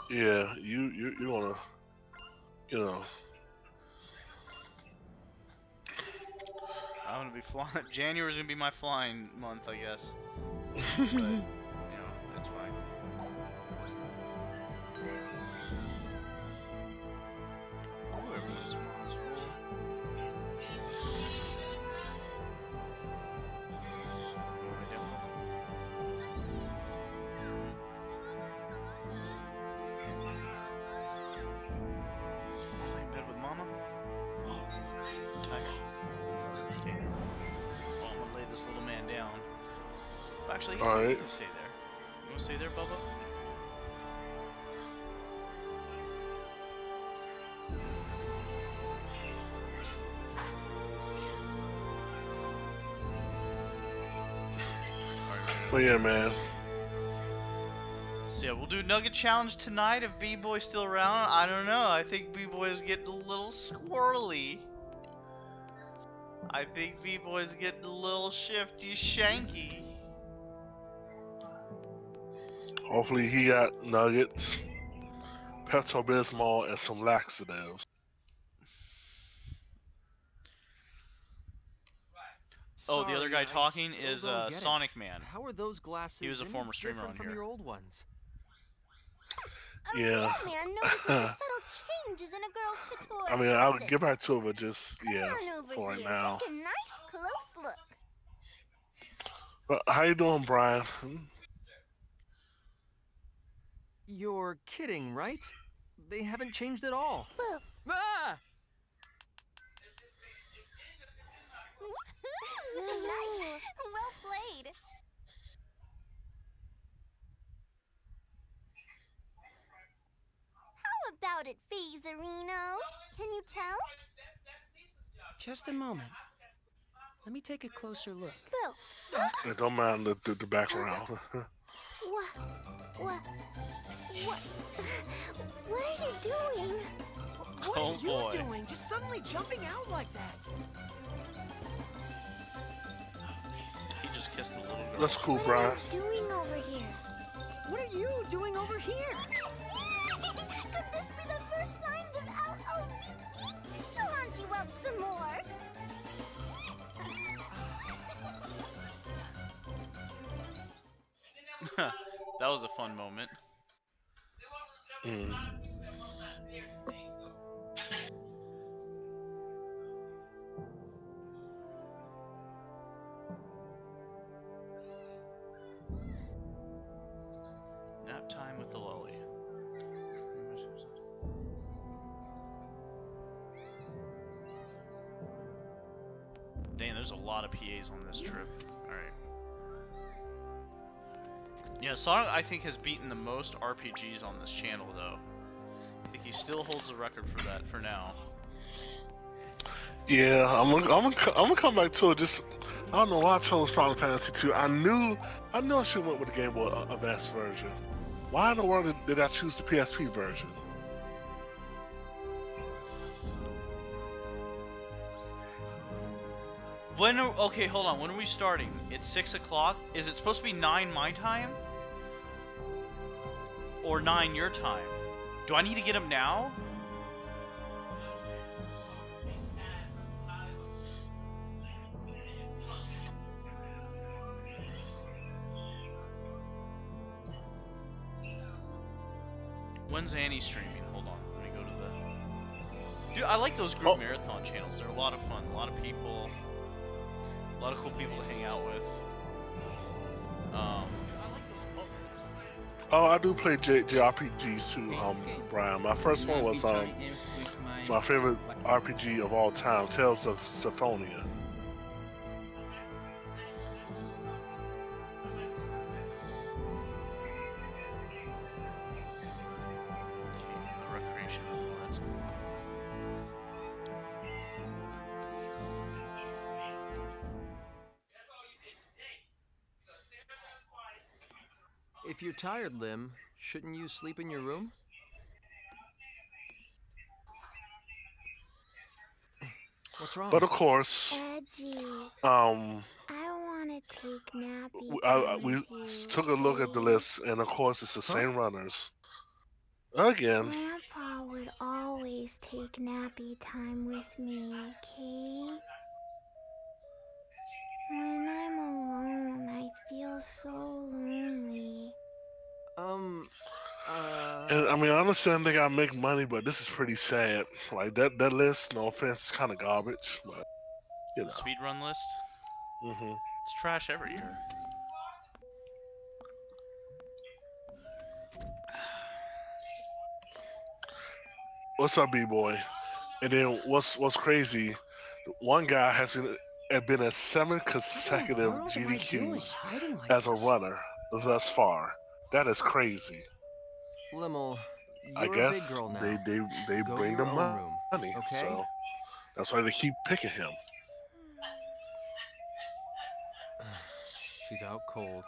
Yeah, you wanna, you know. I'm gonna be flying. January's gonna be my flying month, I guess. But, you know, that's fine. Ooh, everyone's mom's full. I'm in bed with Mama. I'm tired. Okay. Well, I'm gonna lay this little man down. Actually, he's Alright. gonna stay there. You wanna stay there, Bubba? But yeah, man. So yeah, we'll do Nugget Challenge tonight if B-Boy's still around. I don't know. I think B-Boy's getting a little squirrely. I think B-Boy's getting a little shifty shanky. Hopefully he got nuggets, Pepto-Bismol, and some laxatives. Oh, the other Sorry, guy I talking still is don't get it. Sonic Man. How are those glasses He was a any former streamer different on from here. your old ones? Yeah. That man notices the subtle changes in a girl's couture. I mean, I'll choices. get back to it, but just, yeah, Come on over for right here. now. Take a nice close look. But how you doing, Brian? You're kidding, right? They haven't changed at all. Boo. Ah! Nice. Well played. How about it, Phasarino? Can you tell? Just a moment. Let me take a closer look. Boo. Yeah, don't mind the background. What? What are you doing? What Oh, are you boy. doing? Just suddenly jumping out like that? He just kissed a little girl. That's cool, What Brian. are you doing over here? What are you doing over here? Could this be the first signs of LOVE? Show Auntie Wub some more. That was a fun moment. Mm. Nap time with the lolly. Dang, there's a lot of PAs on this trip. Alright. Yeah, Sonic, I think, has beaten the most RPGs on this channel, though. I think he still holds the record for that for now. Yeah, I'm gonna come back to it. Just I don't know why I chose Final Fantasy 2. I knew I should have went with the Game Boy Advance version. Why in the world did I choose the PSP version? Okay, hold on. When are we starting? It's 6 o'clock. Is it supposed to be 9 my time? Or 9 your time? Do I need to get him now? When's Annie streaming? Hold on. Let me go to the... Dude, I like those group marathon channels. They're a lot of fun. A lot of people. A lot of cool people to hang out with. Oh, I do play JRPGs too, Brian. My first one was my favorite RPG of all time, Tales of Symphonia. If you're tired, Lim, shouldn't you sleep in your room? What's wrong? But of course, Edgy. I want to take nappy we time with you, took a look at the okay? list, and of course, it's the same runners. Again. Grandpa would always take nappy time with me, okay? When I'm alone, I feel so lonely. And I mean, I understand they gotta make money, but this is pretty sad. Like that list, no offense, is kind of garbage, but you know. The speedrun list? Mm-hmm. It's trash every year. What's up, B-boy? And then what's crazy? One guy has been at 7 consecutive GDQs as a runner thus far. That is crazy. Limmel, you're I guess a big girl now. they Go to bring your them own room, money, okay? so that's why they keep picking him. She's out cold.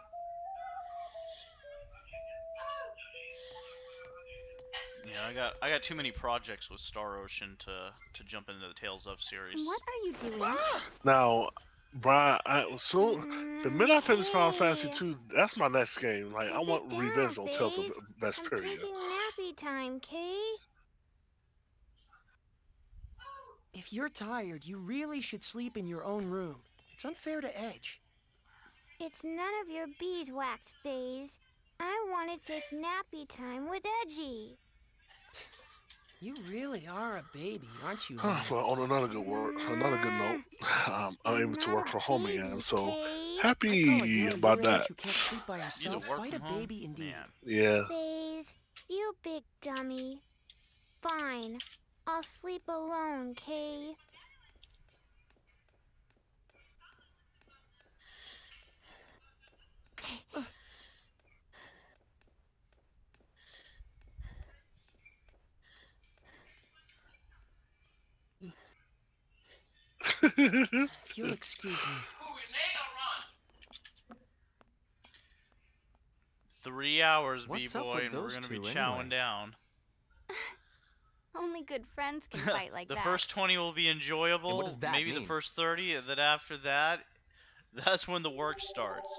Yeah, I got too many projects with Star Ocean to jump into the Tales of series. What are you doing? Now, Brian, the minute I finish Final Fantasy 2, that's my next game. Like, I want Keep it revenge down, on Tales of Faze. Vesperia. I'm taking nappy time, Kay. If you're tired, you really should sleep in your own room. It's unfair to Edge. It's none of your beeswax, Faze. I want to take nappy time with Edgy. You really are a baby, aren't you? Well, on another good note, I'm able to work from home again, so happy about that. You can't sleep by You yourself. to work Quite from a home? baby indeed. Man. Yeah. Faze, you big dummy. Fine. I'll sleep alone, Kay. If you'll excuse me. 3 hours, What's up B-boy, with and we're those gonna be two chowing anyway? down. Only good friends can fight like The that. first 20 will be enjoyable. And what does that maybe mean? the first 30, and then after that, That's when the work starts.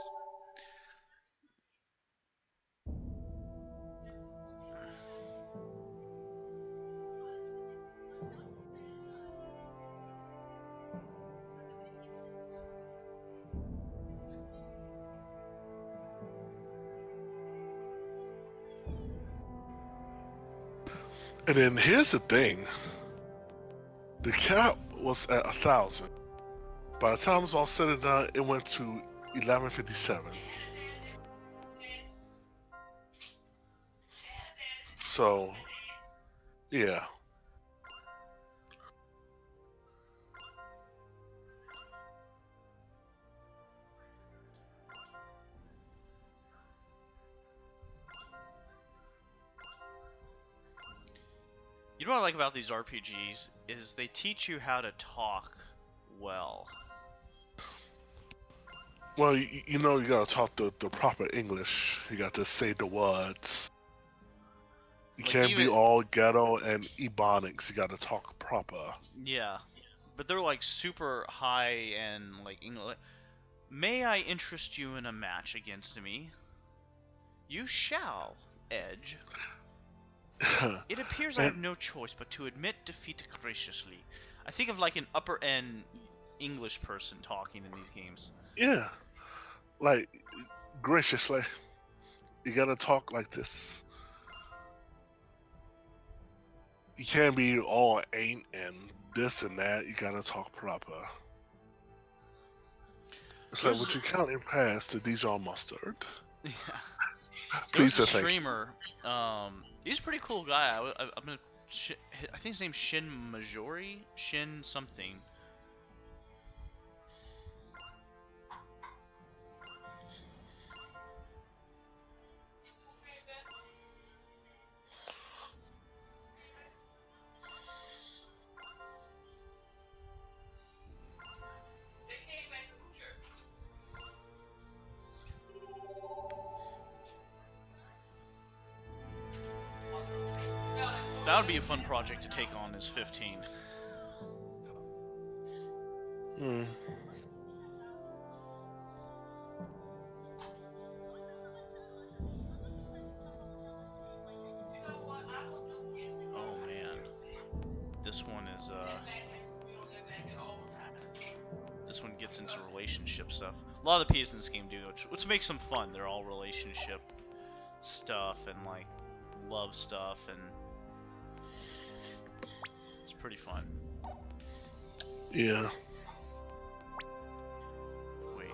And then here's the thing. The cap was at 1,000. By the time it was all said and done, it went to 1157. So, yeah. You know what I like about these RPGs is they teach you how to talk well. Well, you know, you gotta talk the proper English. You got to say the words. You Like can't be even- all ghetto and ebonics. You gotta talk proper. Yeah, but they're like super high and like English. May I interest you in a match against me? You shall, Edge. It appears I have no choice but to admit defeat graciously. I think of like an upper end English person talking in these games. Yeah. Like, graciously. You gotta talk like this. You can't be all ain't and this and that. You gotta talk proper. So There's- would you count in past the Dijon mustard? Yeah. Please There's a say thank you. streamer. He's a pretty cool guy. I'm gonna. I think his name's Shin Majori. Shin something. That would be a fun project to take on as 15. Hmm. Oh man, this one is this one gets into relationship stuff. A lot of the P's in this game do, which makes them fun. They're all relationship stuff and like love stuff, and it's pretty fun. Yeah. Wait, it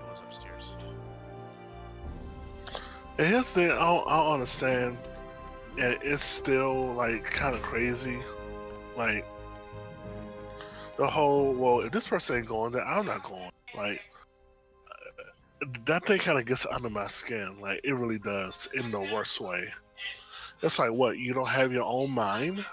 was upstairs. And here's the thing, I don't understand, and it's still like kind of crazy, like the whole, well, if this person ain't going, then I'm not going. Like that thing kind of gets under my skin, like it really does, in the worst way. It's like, what, you don't have your own mind?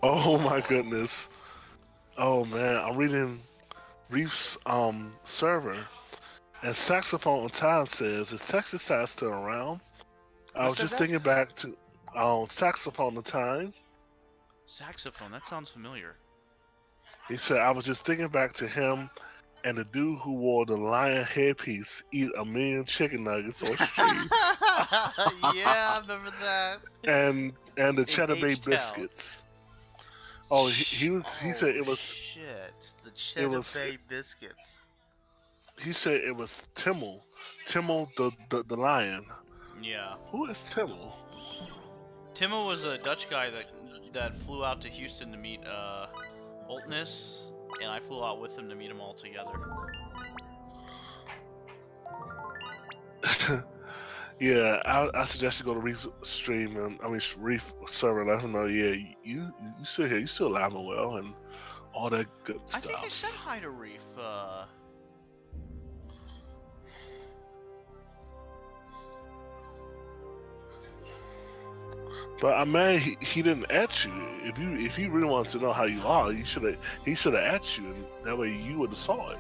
Oh my goodness. Oh man, I'm reading Reef's server, and Saxophone on Time says, is Texas Side still around? I Who was said just that? thinking back to Saxophone on Time. Saxophone, that sounds familiar. He said, I was just thinking back to him and the dude who wore the lion headpiece eat 1,000,000 chicken nuggets on stream. Yeah, I remember that. and the In Cheddar Bay H-Town. biscuits. Oh, he said it was, Shit, the Cheddar was- Bay biscuits. he said it was Timmel the lion. Yeah, Who is Timmel? Timo was a Dutch guy that flew out to Houston to meet Oltness, and I flew out with him to meet them all together. Yeah, I suggest you go to Reef stream and Reef server. Let them know. Yeah, you still here. You still alive and well, and all that good I stuff. think I said hi to Reef. But I mean, he didn't at you. If you really want to know how you are, he should have at you, and that way you would have saw it.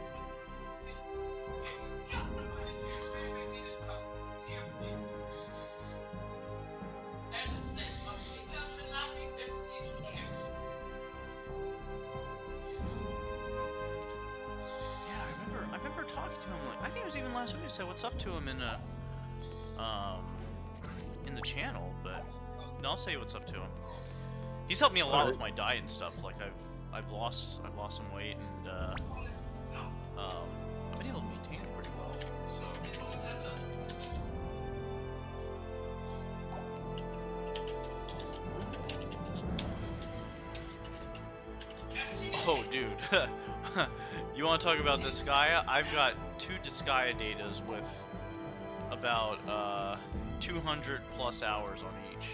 I remember talking to him. Like, I think it was even last week. I said what's up to him in the channel, but no, I'll say what's up to him. He's helped me a lot with my diet and stuff. Like I've lost some weight, and I've been able to maintain it pretty well. So. Oh, dude. You want to talk about Disgaea? I've got 2 Disgaea datas with about 200 plus hours on each.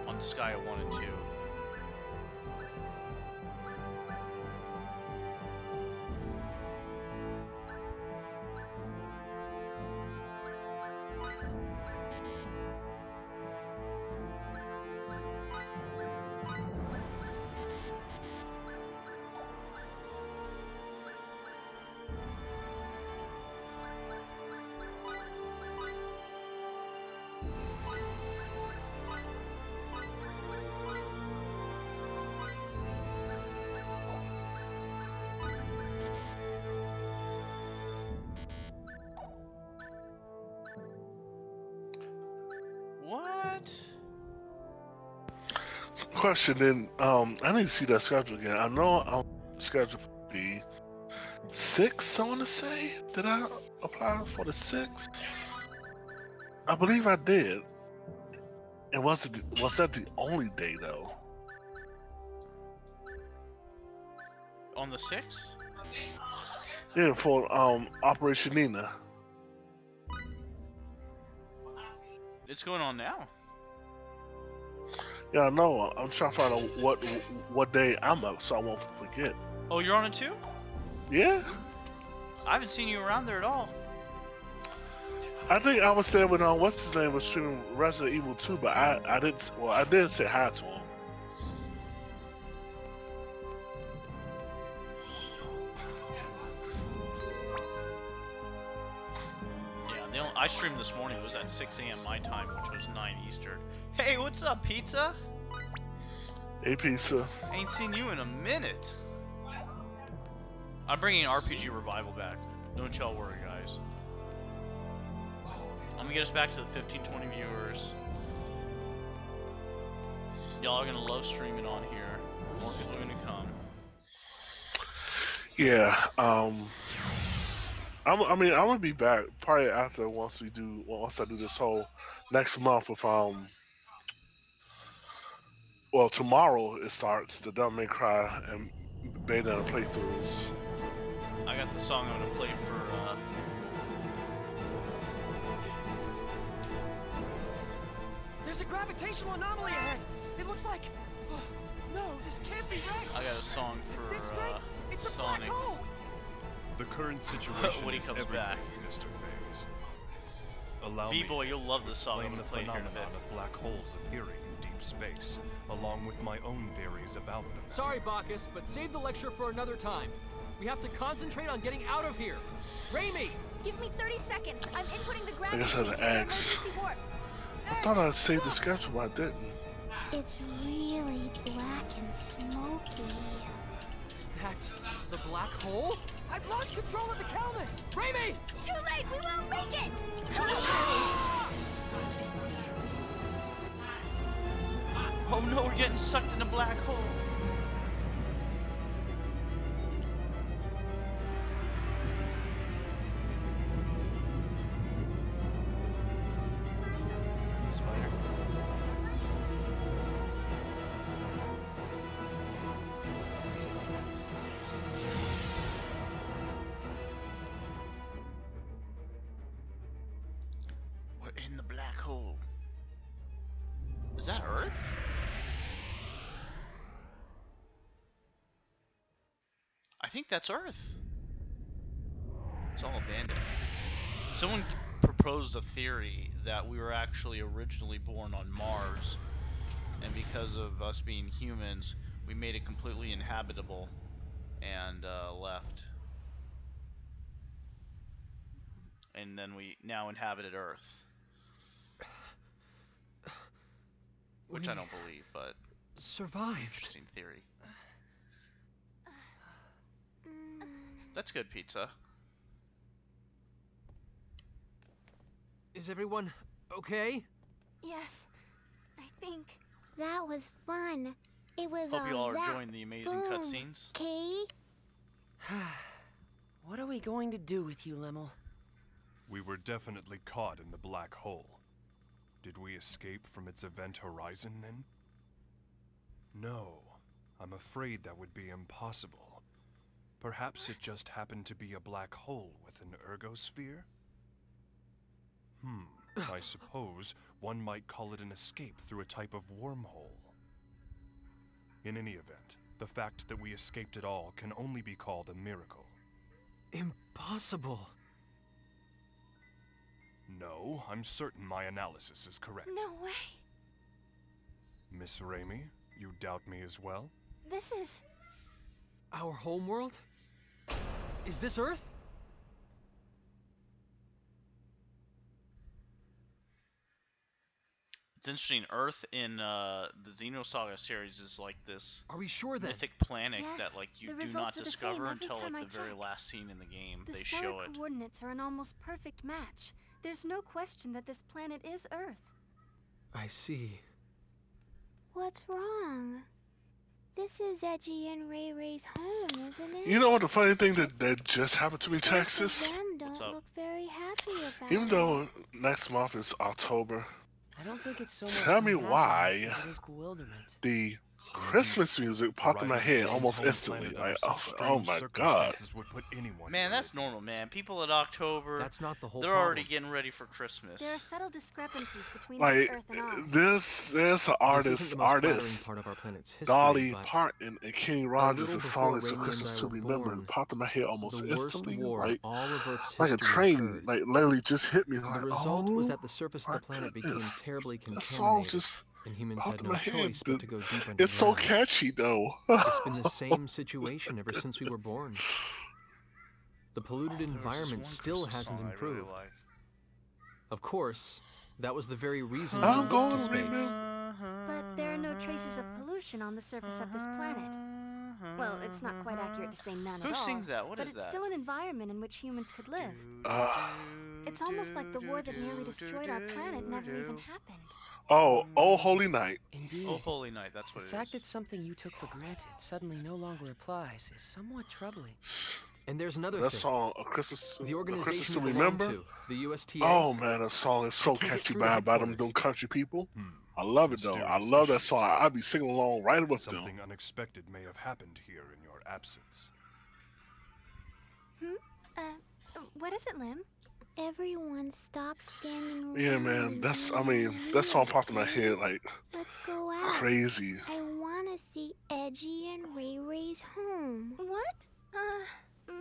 On Disgaea 1 and 2. What? Question then, I need to see that schedule again. I know I'm scheduled for the 6th, I want to say. Did I apply for the 6th? I believe I did. And was that the only day though? On the 6th? Yeah, for Operation Nina. It's going on now. Yeah, I know. I'm trying to find out what day I'm up so I won't forget. Oh, you're on it too? Yeah. I haven't seen you around there at all. I think I was there when what's his name was streaming Resident Evil 2, but I didn't. Well, I did say hi to him. Yeah, I streamed this morning. It was at 6 a.m. my time, which was 9 Eastern. Hey, what's up, Pizza? Hey, Pizza. Ain't seen you in a minute. I'm bringing RPG Revival back. Don't y'all worry, guys. I'm gonna get us back to the 15-20 viewers. Y'all are gonna love streaming on here. More people are gonna come. Yeah. I'm gonna be back probably after once I do this whole next month with well, tomorrow it starts the Devil May Cry and Bayonetta playthroughs. I got the song I'm gonna play for. There's a gravitational anomaly ahead. It looks like. Oh, no, this can't be right. I got a song for This strength, it's a black Sonic. hole. The current situation When he is comes everything, back. Mr. Phase. Allow B-Boy, me you'll love to this song. I'm explain the gonna play here in a phenomenon bit. of black holes appearing in deep space, along with my own theories about them. Sorry, Bacchus, but save the lecture for another time. We have to concentrate on getting out of here. Raimi! Give me 30 seconds. I'm inputting the I gravity guess I had changes to for ask. emergency warp. I thought I saved the schedule, but I didn't. It's really black and smoky. Is that the black hole? I've lost control of the Calnus. Raimi! Too late! We won't make it! Oh no, we're getting sucked in a black hole. Spider. Is that Earth? I think that's Earth. It's all abandoned. Someone proposed a theory that we were actually originally born on Mars, and because of us being humans, we made it completely inhabitable and left. And then we now inhabited Earth. Which I don't believe, but survived. interesting theory. That's good pizza. Is everyone okay? Yes, I think. That was fun. It was Hope you all are zap, enjoying the amazing boom, cutscenes. Okay? What are we going to do with you, Limmel? We were definitely caught in the black hole. Did we escape from its event horizon then? No, I'm afraid that would be impossible. Perhaps it just happened to be a black hole with an ergosphere? I suppose one might call it an escape through a type of wormhole. In any event, the fact that we escaped at all can only be called a miracle. Impossible. No, I'm certain my analysis is correct. No way. Miss Raimi, you doubt me as well? This is... Our homeworld? Is this Earth? It's interesting. Earth in the Xenosaga series is like this Are we sure then? mythic planet Yes, that like you the do results not are the discover same every until time like I the very check. last scene in the game. The They stellar show it. coordinates are an almost perfect match. There's no question that this planet is Earth. I see. What's wrong? This is Edgy and Ray Ray's home, isn't it? You know what the funny thing that just happened to me, Both Texas? of them What's don't up? look very happy about Even it. though next month is October, I don't think it's so much Tell me unhappiness why. as it is bewilderment. the Christmas music popped in my head almost instantly. Like, I was like, oh my god. Would put anyone Man, in that's it. normal, man. People at October, That's not the whole they're problem. already getting ready for Christmas. There are subtle discrepancies between Like, this Earth and ours. there's an This isn't artist, the most flattering part of our planet's history, Dolly but Parton and Kenny a Rogers' little the song before is a Raimi and Christmas I to were remember born, and popped in my head almost the worst instantly. war Like, all of Earth's like a history train, occurred. like literally just hit me. Like, The result oh, was that the surface of my the planet goodness. became terribly that song contaminated, just and humans popped had in no my head. choice but to go deep underground. It's so catchy though. It's been the same situation ever since we were born. The polluted There was this environment one still Christmas hasn't song I really improved. like. Of course, that was the very reason we I'm looked gonna to space. remember. But there are no traces of pollution on the surface of this planet. Well, it's not quite accurate to say none Who at all. sings that? What but is it's that? still an environment in which humans could live. It's almost like the war that nearly destroyed our planet never even happened. Oh, oh, holy night. Indeed. Oh, Holy Night, that's The what it fact is. that something you took for granted suddenly no longer applies is somewhat troubling. And there's another That thing. song, a Christmas, The a Christmas organization to we belong remember. to, the USTA, Oh man, that song is so I can't get catchy through by them headquarters. country people. I love it though. I Mysterious love that issues. song. I'd be singing along right with them. Something unexpected may have happened here in your absence. What is it, Lim? Everyone stop standing around. Yeah, man. That song popped in my head like Let's go out. crazy. I want to see Edgy and Ray Ray's home. What?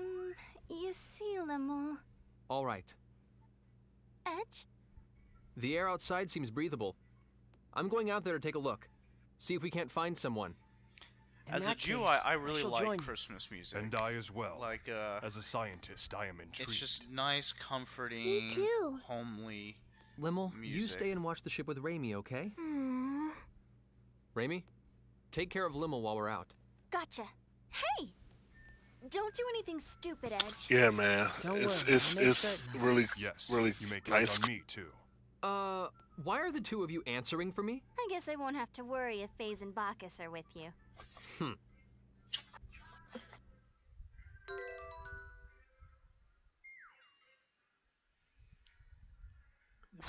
You see, Lemon. all right. Edge? The air outside seems breathable. I'm going out there to take a look. See if we can't find someone. In As a that Jew, case, I really shall like join you. Christmas music. And I as well. Like, As a scientist, I am intrigued. it's just nice, comforting, Me too. homely. Limmel, you Music. stay and watch the ship with Raimi, okay? Hmm. Raimi, take care of Limmel while we're out. Gotcha. Hey! Don't do anything stupid, Edge. Yeah, man. Don't It's worry, it's I'll make it's certain of it. really Yes, really you may count nice. on me too. Why are the two of you answering for me? I guess I won't have to worry if Faze and Bacchus are with you.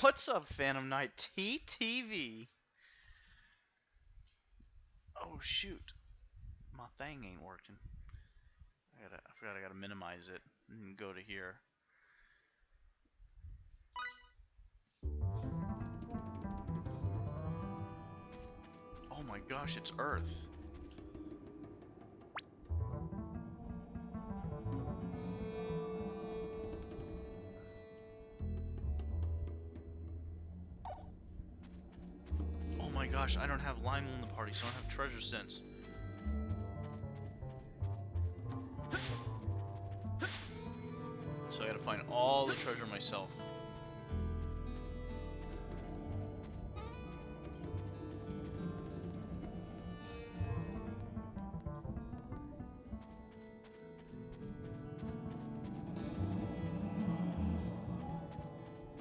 What's up, Phantom Knight TTV? Oh shoot, my thing ain't working. I forgot I gotta minimize it and go to here. my gosh, it's Earth. Oh my gosh, I don't have Lionel in the party, so I don't have treasure sense. So I gotta find all the treasure myself.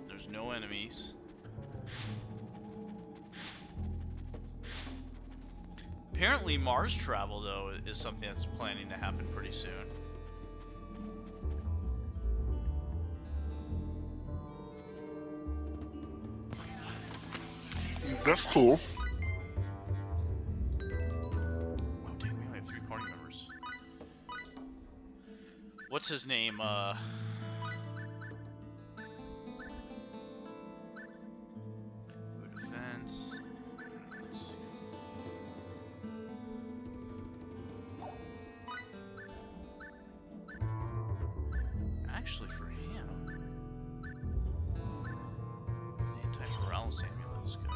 There's no enemies. Apparently Mars travel, though, is something that's planning to happen pretty soon. That's cool. Oh, dang, we only have 3 party members. What's his name? Defense. Actually, for him, the anti-paralysis amulet is good.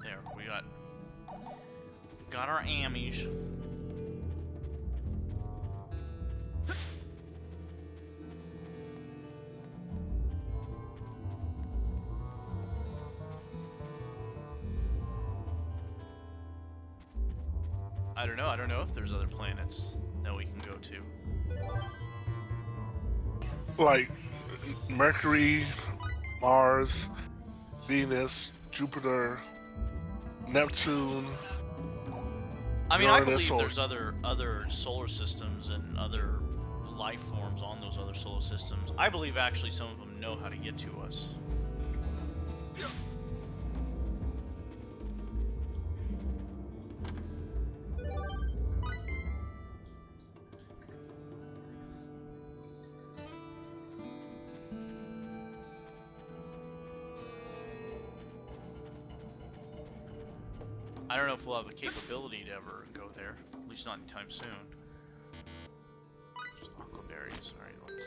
There, we got our ammies. I don't know if there's other planets that we can go to. Like Mercury, Mars, Venus, Jupiter, Neptune. I mean, I Uranus, believe or there's other solar systems and other life forms on those other solar systems. I believe actually some of them know how to get to us. I don't know if we'll have the capability to ever go there, at least not anytime soon. Just aqua berries. Alright, let's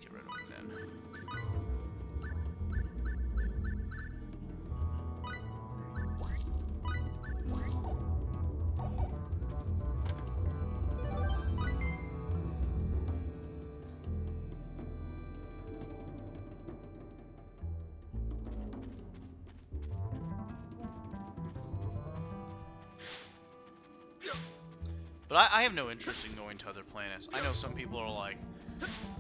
get rid of them then. But I have no interest in going to other planets. I know some people are like,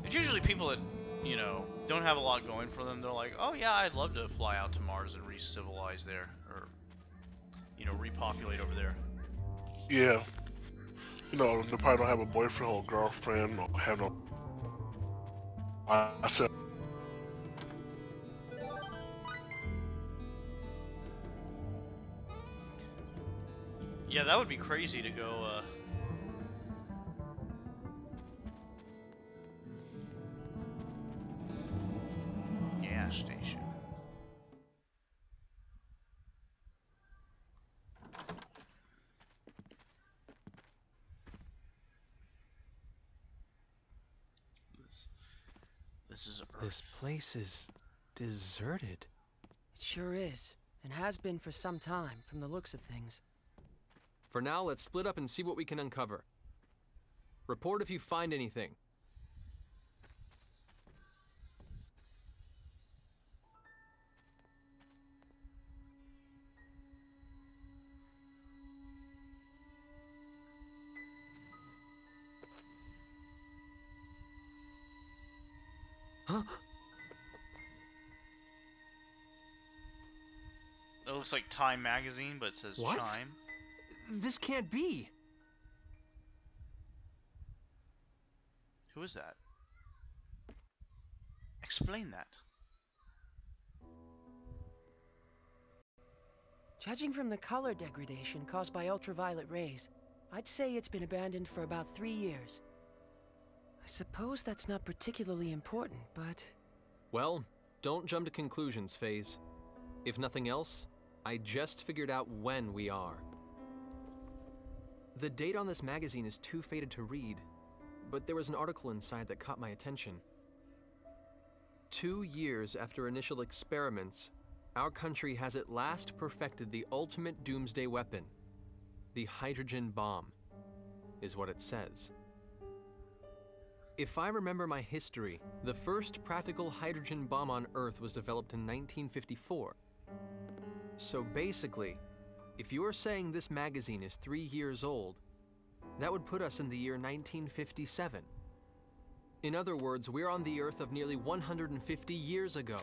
it's usually people that, you know, don't have a lot going for them. They're like, oh yeah, I'd love to fly out to Mars and re-civilize there, or, you know, repopulate over there. yeah, you know, they probably don't have a boyfriend or girlfriend or have no. I said, Yeah, that would be crazy to go, gas station. This is Earth. This place is deserted. It sure is, and has been for some time, from the looks of things. For now, let's split up and see what we can uncover. Report if you find anything. Huh? It looks like Time magazine, but it says What? Chime. This can't be. Who is that? Explain that. Judging from the color degradation caused by ultraviolet rays, I'd say it's been abandoned for about 3 years. I suppose that's not particularly important, but... Well, Don't jump to conclusions, FaZe. If nothing else, I just figured out when we are. The date on this magazine is too faded to read, but there was an article inside that caught my attention. 2 years after initial experiments, our country has at last perfected the ultimate doomsday weapon. The hydrogen bomb, is what it says. If I remember my history, the first practical hydrogen bomb on Earth was developed in 1954. So basically, if you're saying this magazine is 3 years old, that would put us in the year 1957. In other words, we're on the Earth of nearly 150 years ago.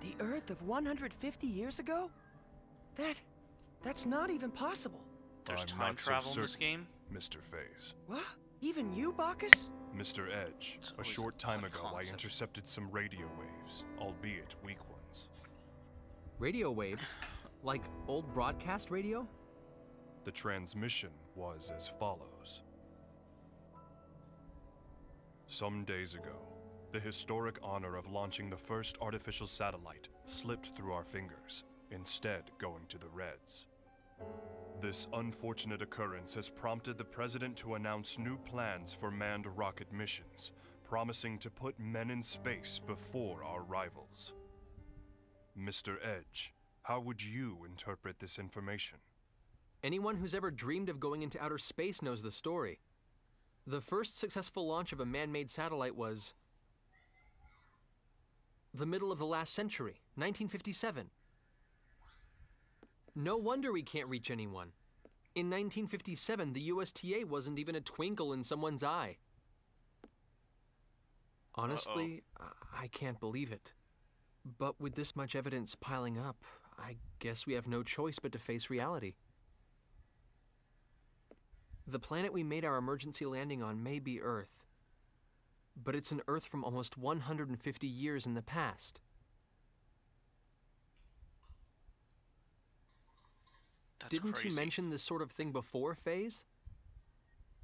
The Earth of 150 years ago? That's not even possible. There's I'm time not so travel in this certain, game? Mr. FaZe. What? Even you, Bacchus? Mr. Edge, It's a always short a time fun ago I concept. intercepted some radio waves, albeit weak ones. Radio waves? Like old broadcast radio? The transmission was as follows. Some days ago, the historic honor of launching the first artificial satellite slipped through our fingers, instead going to the Reds. This unfortunate occurrence has prompted the President to announce new plans for manned rocket missions, promising to put men in space before our rivals. Mr. Edge, how would you interpret this information? Anyone who's ever dreamed of going into outer space knows the story. The first successful launch of a man-made satellite was the middle of the last century, 1957. No wonder we can't reach anyone. In 1957, the USTA wasn't even a twinkle in someone's eye. Honestly, I can't believe it. But with this much evidence piling up, I guess we have no choice but to face reality. The planet we made our emergency landing on may be Earth, but it's an Earth from almost 150 years in the past. That's Didn't crazy. you mention this sort of thing before, FaZe?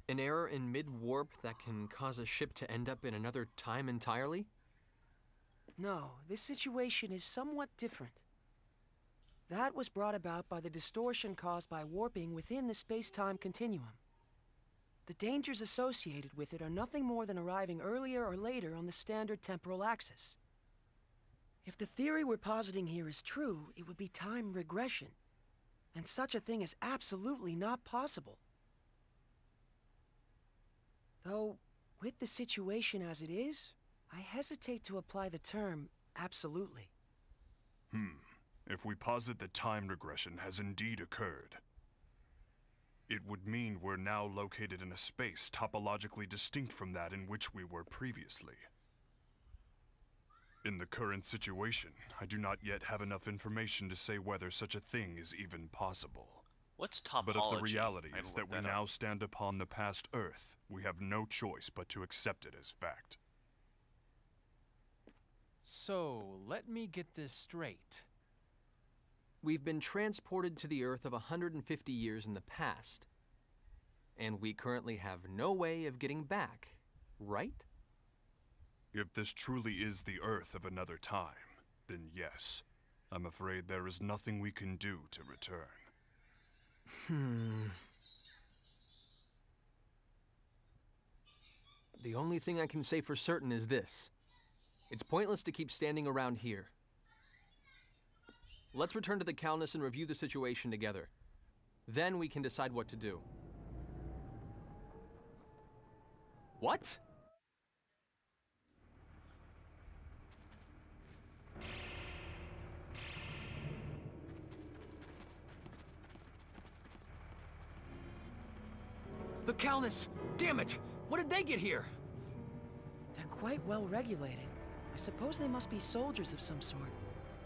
An error in mid-warp that can cause a ship to end up in another time entirely? No, this situation is somewhat different. That was brought about by the distortion caused by warping within the space-time continuum. The dangers associated with it are nothing more than arriving earlier or later on the standard temporal axis. If the theory we're positing here is true, it would be time regression. And such a thing is absolutely not possible. Though, with the situation as it is, I hesitate to apply the term absolutely. If we posit that time regression has indeed occurred, it would mean we're now located in a space topologically distinct from that in which we were previously. In the current situation, I do not yet have enough information to say whether such a thing is even possible. What's topology? But if the reality I is looked that we up. now stand upon the past Earth, we have no choice but to accept it as fact. So, let me get this straight. We've been transported to the Earth of 150 years in the past, and we currently have no way of getting back, right? If this truly is the Earth of another time, then yes, I'm afraid there is nothing we can do to return. The only thing I can say for certain is this. It's pointless to keep standing around here. Let's return to the Calnus and review the situation together. Then we can decide what to do. What? The Calnus! Damn it! What did they get here? They're quite well regulated. I suppose they must be soldiers of some sort.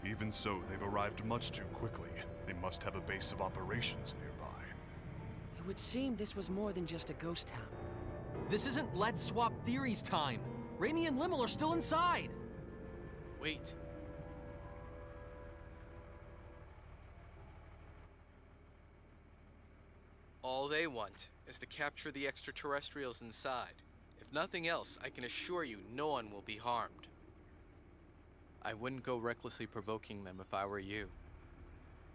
Even so, they've arrived much too quickly. They must have a base of operations nearby. It would seem this was more than just a ghost town. This isn't Let's Swap Theories time. Raimi and Limmel are still inside. Wait. All they want is to capture the extraterrestrials inside. If nothing else, I can assure you no one will be harmed. I wouldn't go recklessly provoking them if I were you.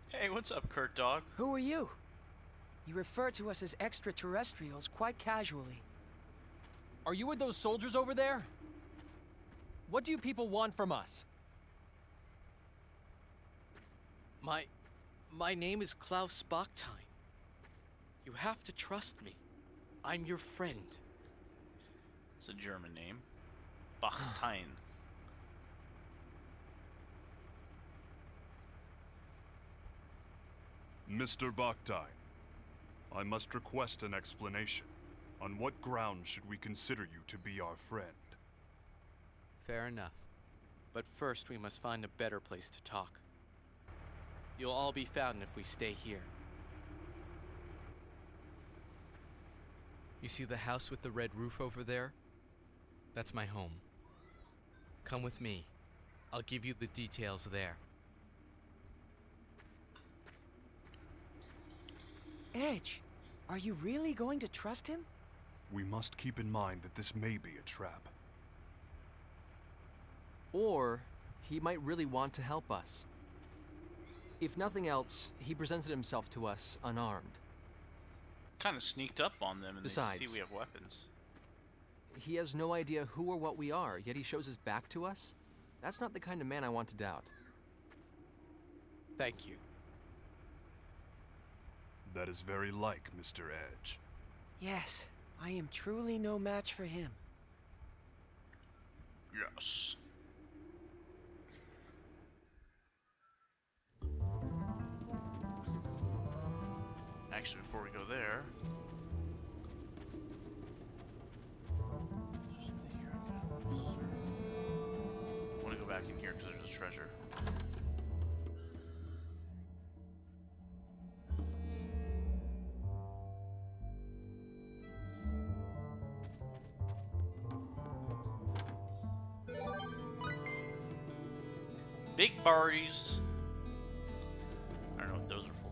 Hey, what's up, Kurt Dog? Who are you? You refer to us as extraterrestrials quite casually. Are you with those soldiers over there? What do you people want from us? My name is Klaus Bachstein. You have to trust me. I'm your friend. It's a German name. Bachstein. Mr. Bachstein, I must request an explanation. On what grounds should we consider you to be our friend? Fair enough. But first we must find a better place to talk. You'll all be found if we stay here. You see the house with the red roof over there? That's my home. Come with me. I'll give you the details there. Edge, are you really going to trust him? We must keep in mind that this may be a trap. Or he might really want to help us. If nothing else, he presented himself to us unarmed. Kind of sneaked up on them and Besides, they see we have weapons. He has no idea who or what we are, yet he shows his back to us? That's not the kind of man I want to doubt. Thank you. That is very like Mr. Edge. Yes, I am truly no match for him. Yes. Actually, before we go there, I want to go back in here because there's a treasure. Big parties. I don't know if those are full.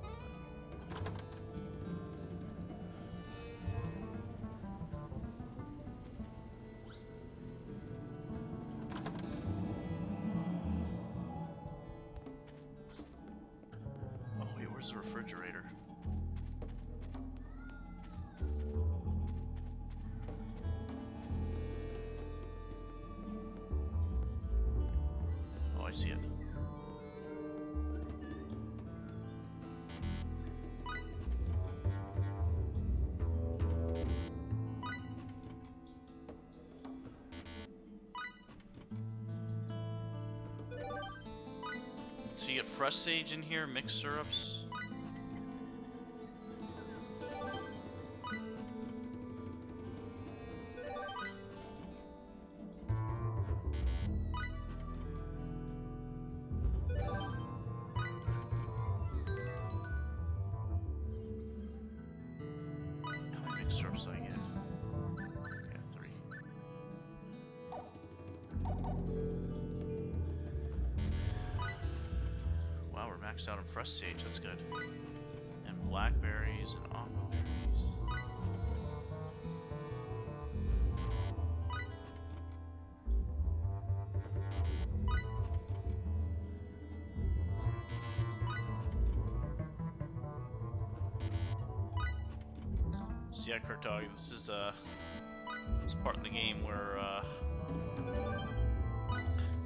Oh wait, where's the refrigerator? Oh, I see it. So you get fresh sage in here, mixed syrups. How many mixed syrups do I get? Yeah, 3. Wow, we're maxed out on fresh sage, that's good. And blackberries and aquaberries. So yeah, Kurt Dog, this is part of the game where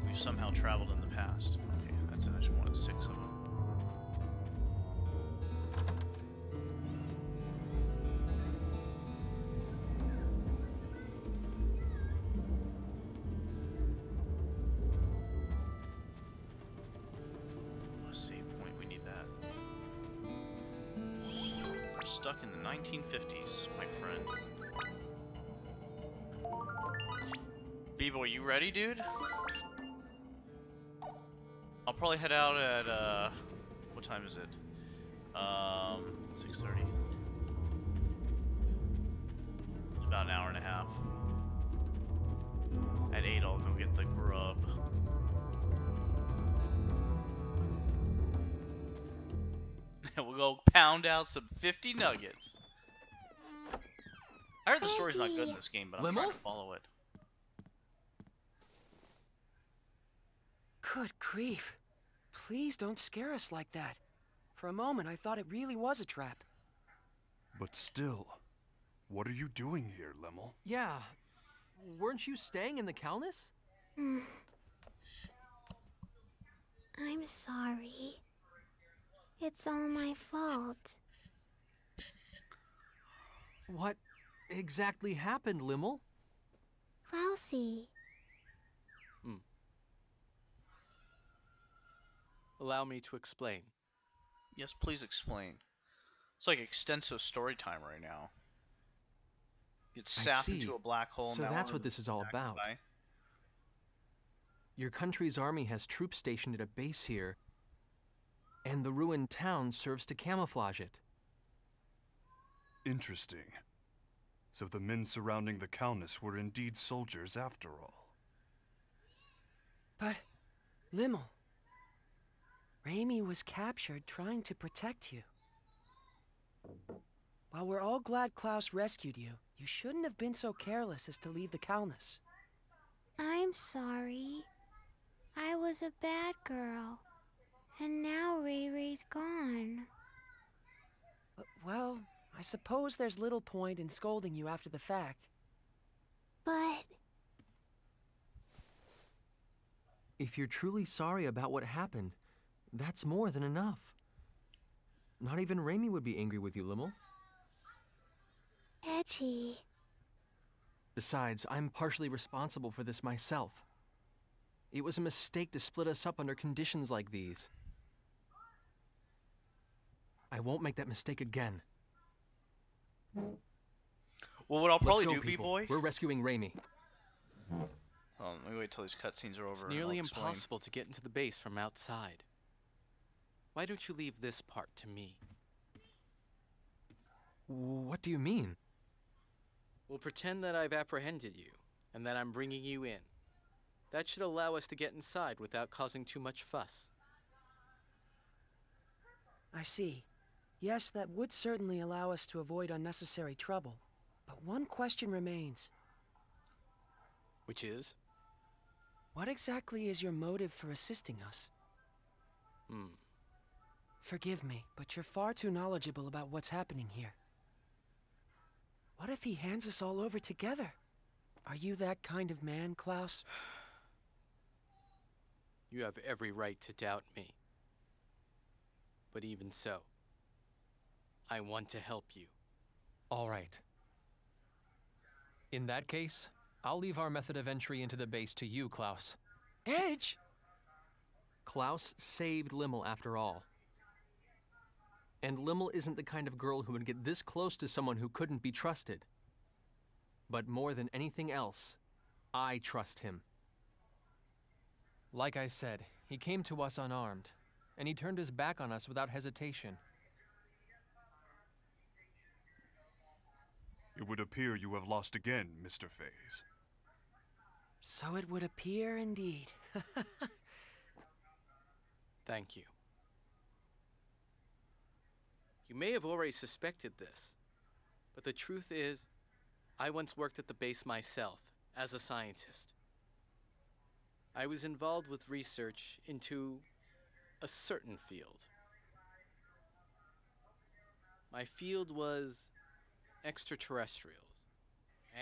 we've somehow traveled in the past. Okay, that's an actual 1 in 6 of them. A save point, we need that. We're stuck in the 1950s, my friend. B-boy, you ready, dude? I'll probably head out at what time is it? 6:30. It's about an hour and a half. At 8 I'll go get the grub. And we'll go pound out some 50 nuggets. I heard the story's not good in Edgy. this game, but I'm trying Limo? to follow it. Good grief. Please don't scare us like that. For a moment, I thought it really was a trap. But still, what are you doing here, Lemel? Yeah. Weren't you staying in the Calnus? I'm sorry. It's all my fault. What exactly happened, Limmel? Klausy. Allow me to explain. Yes, please explain. It's like extensive story time right now. Get I sapped see. into a black hole. So now that's we're what this is all back about. by. Your country's army has troops stationed at a base here, and the ruined town serves to camouflage it. Interesting. So the men surrounding the Calnus were indeed soldiers after all. But, Limmel, Raimi was captured trying to protect you. While we're all glad Klaus rescued you, you shouldn't have been so careless as to leave the Calnus. I'm sorry. I was a bad girl. And now Ray Ray's gone. Well, I suppose there's little point in scolding you after the fact. But If you're truly sorry about what happened, that's more than enough. Not even Raimi would be angry with you, Limmel. Edgy. Besides, I'm partially responsible for this myself. It was a mistake to split us up under conditions like these. I won't make that mistake again. Well, what I'll Let's probably go, do, people. B-boy. We're rescuing Raimi. Let me wait till these cutscenes are over. It's and nearly I'll explain. impossible to get into the base from outside. Why don't you leave this part to me? What do you mean? We'll pretend that I've apprehended you, and that I'm bringing you in. That should allow us to get inside without causing too much fuss. I see. Yes, that would certainly allow us to avoid unnecessary trouble. But one question remains. Which is? What exactly is your motive for assisting us? Forgive me, but you're far too knowledgeable about what's happening here. What if he hands us all over together? Are you that kind of man, Klaus? You have every right to doubt me. But even so, I want to help you. All right. In that case, I'll leave our method of entry into the base to you, Klaus. Edge! Klaus saved Limmel after all. And Limmel isn't the kind of girl who would get this close to someone who couldn't be trusted. But more than anything else, I trust him. Like I said, he came to us unarmed, and he turned his back on us without hesitation. It would appear you have lost again, Mr. Faze. So it would appear indeed. Thank you. You may have already suspected this, but the truth is, I once worked at the base myself, as a scientist. I was involved with research into a certain field. My field was extraterrestrials,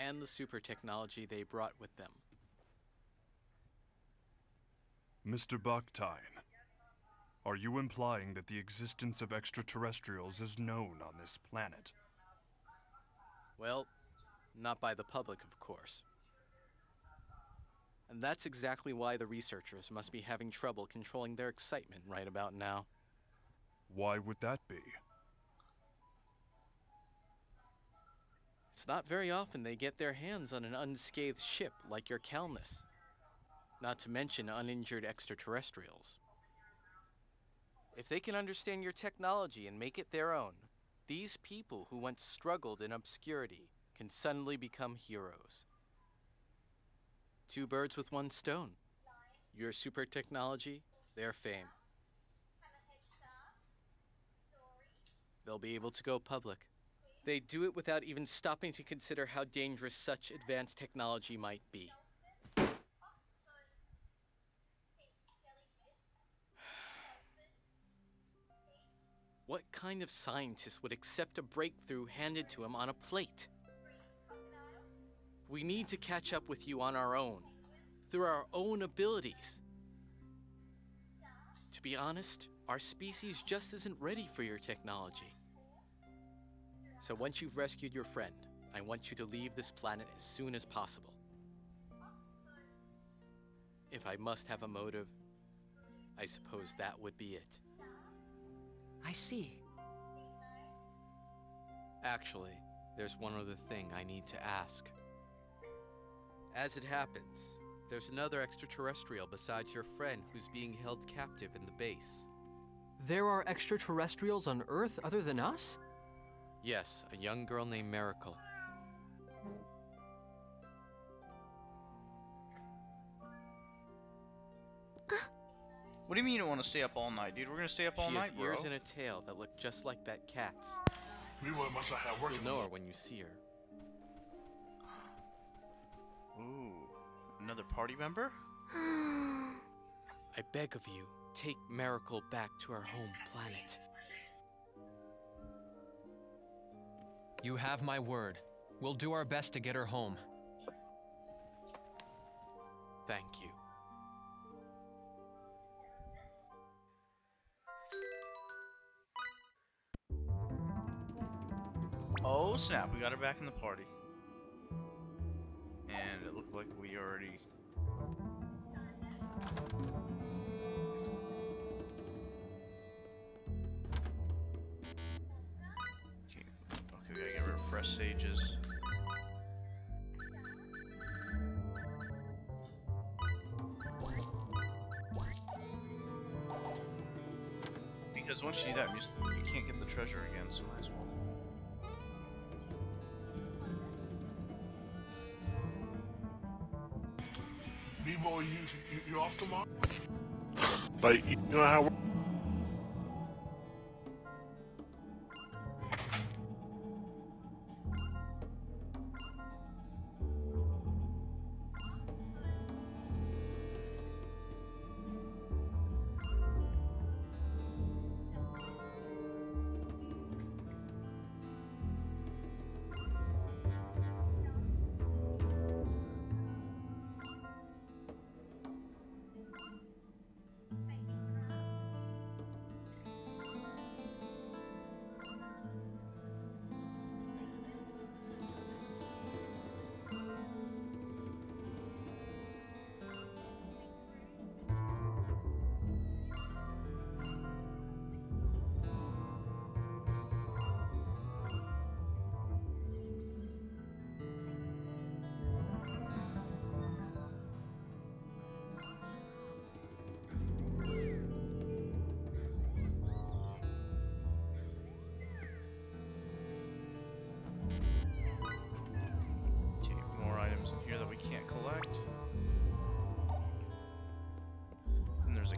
and the super technology they brought with them. Mr. Baktine, are you implying that the existence of extraterrestrials is known on this planet? Well, not by the public, of course. And that's exactly why the researchers must be having trouble controlling their excitement right about now. Why would that be? It's not very often they get their hands on an unscathed ship like your Calnus. Not to mention uninjured extraterrestrials. If they can understand your technology and make it their own, these people who once struggled in obscurity can suddenly become heroes. Two birds with one stone. Your super technology, their fame. They'll be able to go public, They do it without even stopping to consider how dangerous such advanced technology might be. What kind of scientist would accept a breakthrough handed to him on a plate? We need to catch up with you on our own, through our own abilities. To be honest, our species just isn't ready for your technology. So once you've rescued your friend, I want you to leave this planet as soon as possible. If I must have a motive, I suppose that would be it. I see. Actually, there's one other thing I need to ask. As it happens, there's another extraterrestrial besides your friend who's being held captive in the base. There are extraterrestrials on Earth other than us? Yes, a young girl named Miracle. What do you mean you don't want to stay up all night, dude? We're gonna stay up all She night, has bro. ears and a tail that look just like that cat's. We must not have work. You'll know her when you see her. Ooh, another party member? I beg of you, take Miracle back to our home planet. You have my word. We'll do our best to get her home. Thank you. Oh snap, we got her back in the party. And it looked like we already... Okay, we gotta get rid of fresh sages. Because once you do that, you can't get the treasure again, so might as well. B-boy, you off tomorrow? Like, you know how...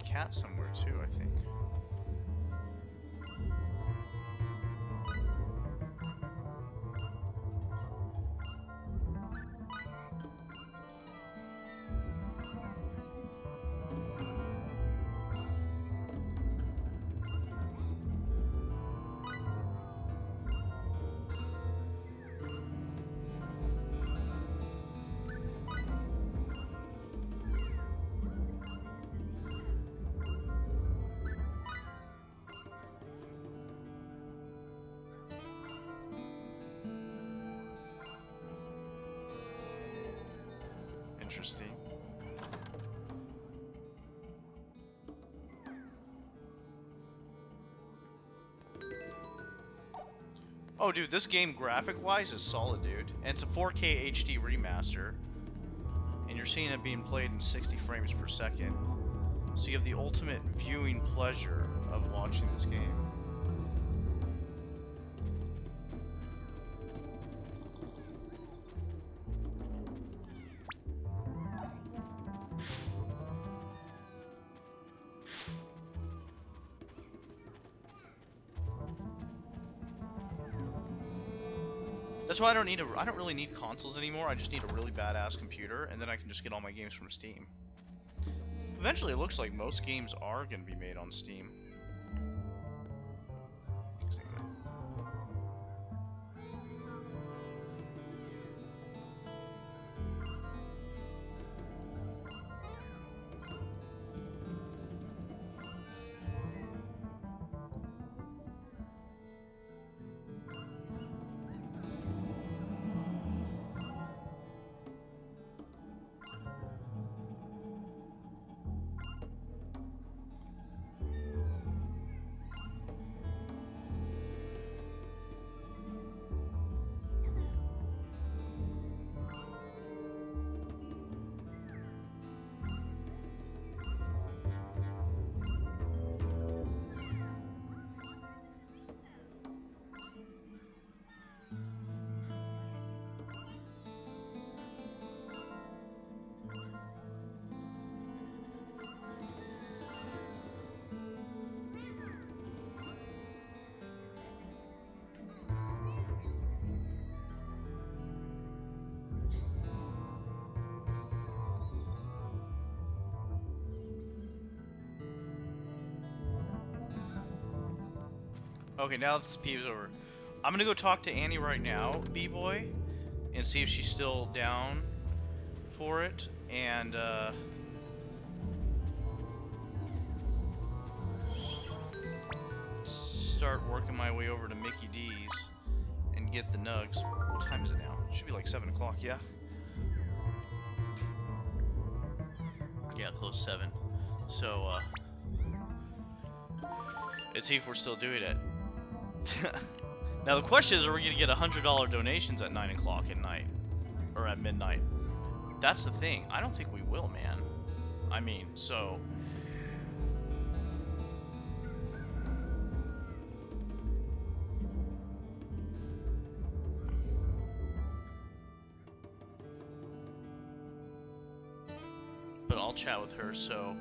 Cat somewhere too, I think. Interesting. Oh, dude, this game graphic-wise is solid, dude. And it's a 4K HD remaster. And you're seeing it being played in 60 frames per second. So you have the ultimate viewing pleasure of watching this game. That's why I don't really need consoles anymore. I just need a really badass computer, and then I can just get all my games from Steam. Eventually, it looks like most games are going to be made on Steam. Okay, now that this PvP is over, I'm gonna go talk to Annie right now, B-Boy, and see if she's still down for it, and start working my way over to Mickey D's and get the nugs. What time is it now? It should be like 7 o'clock, yeah? Yeah, close 7. So, let's see if we're still doing it. Now the question is, are we gonna get $100 donations at 9 o'clock at night? Or at midnight? That's the thing. I don't think we will, man. I mean, so... But I'll chat with her, so...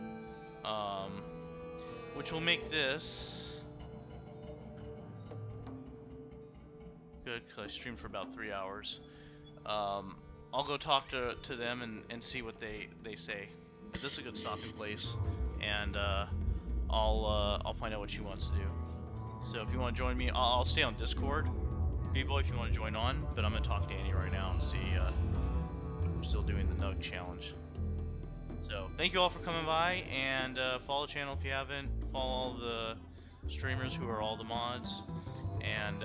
which will make this... good, because I streamed for about 3 hours. I'll go talk to them and see what they say. But this is a good stopping place, and I'll find out what she wants to do. So if you want to join me, I'll stay on Discord, people, if you want to join on. But I'm gonna talk to Annie right now and see if we're still doing the Nug challenge. So thank you all for coming by, and follow the channel if you haven't. Follow all the streamers who are all the mods. And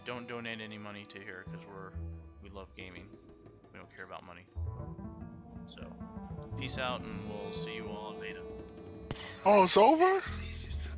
don't donate any money to here, because we love gaming. We don't care about money. So peace out, and we'll see you all in beta. Oh, it's over?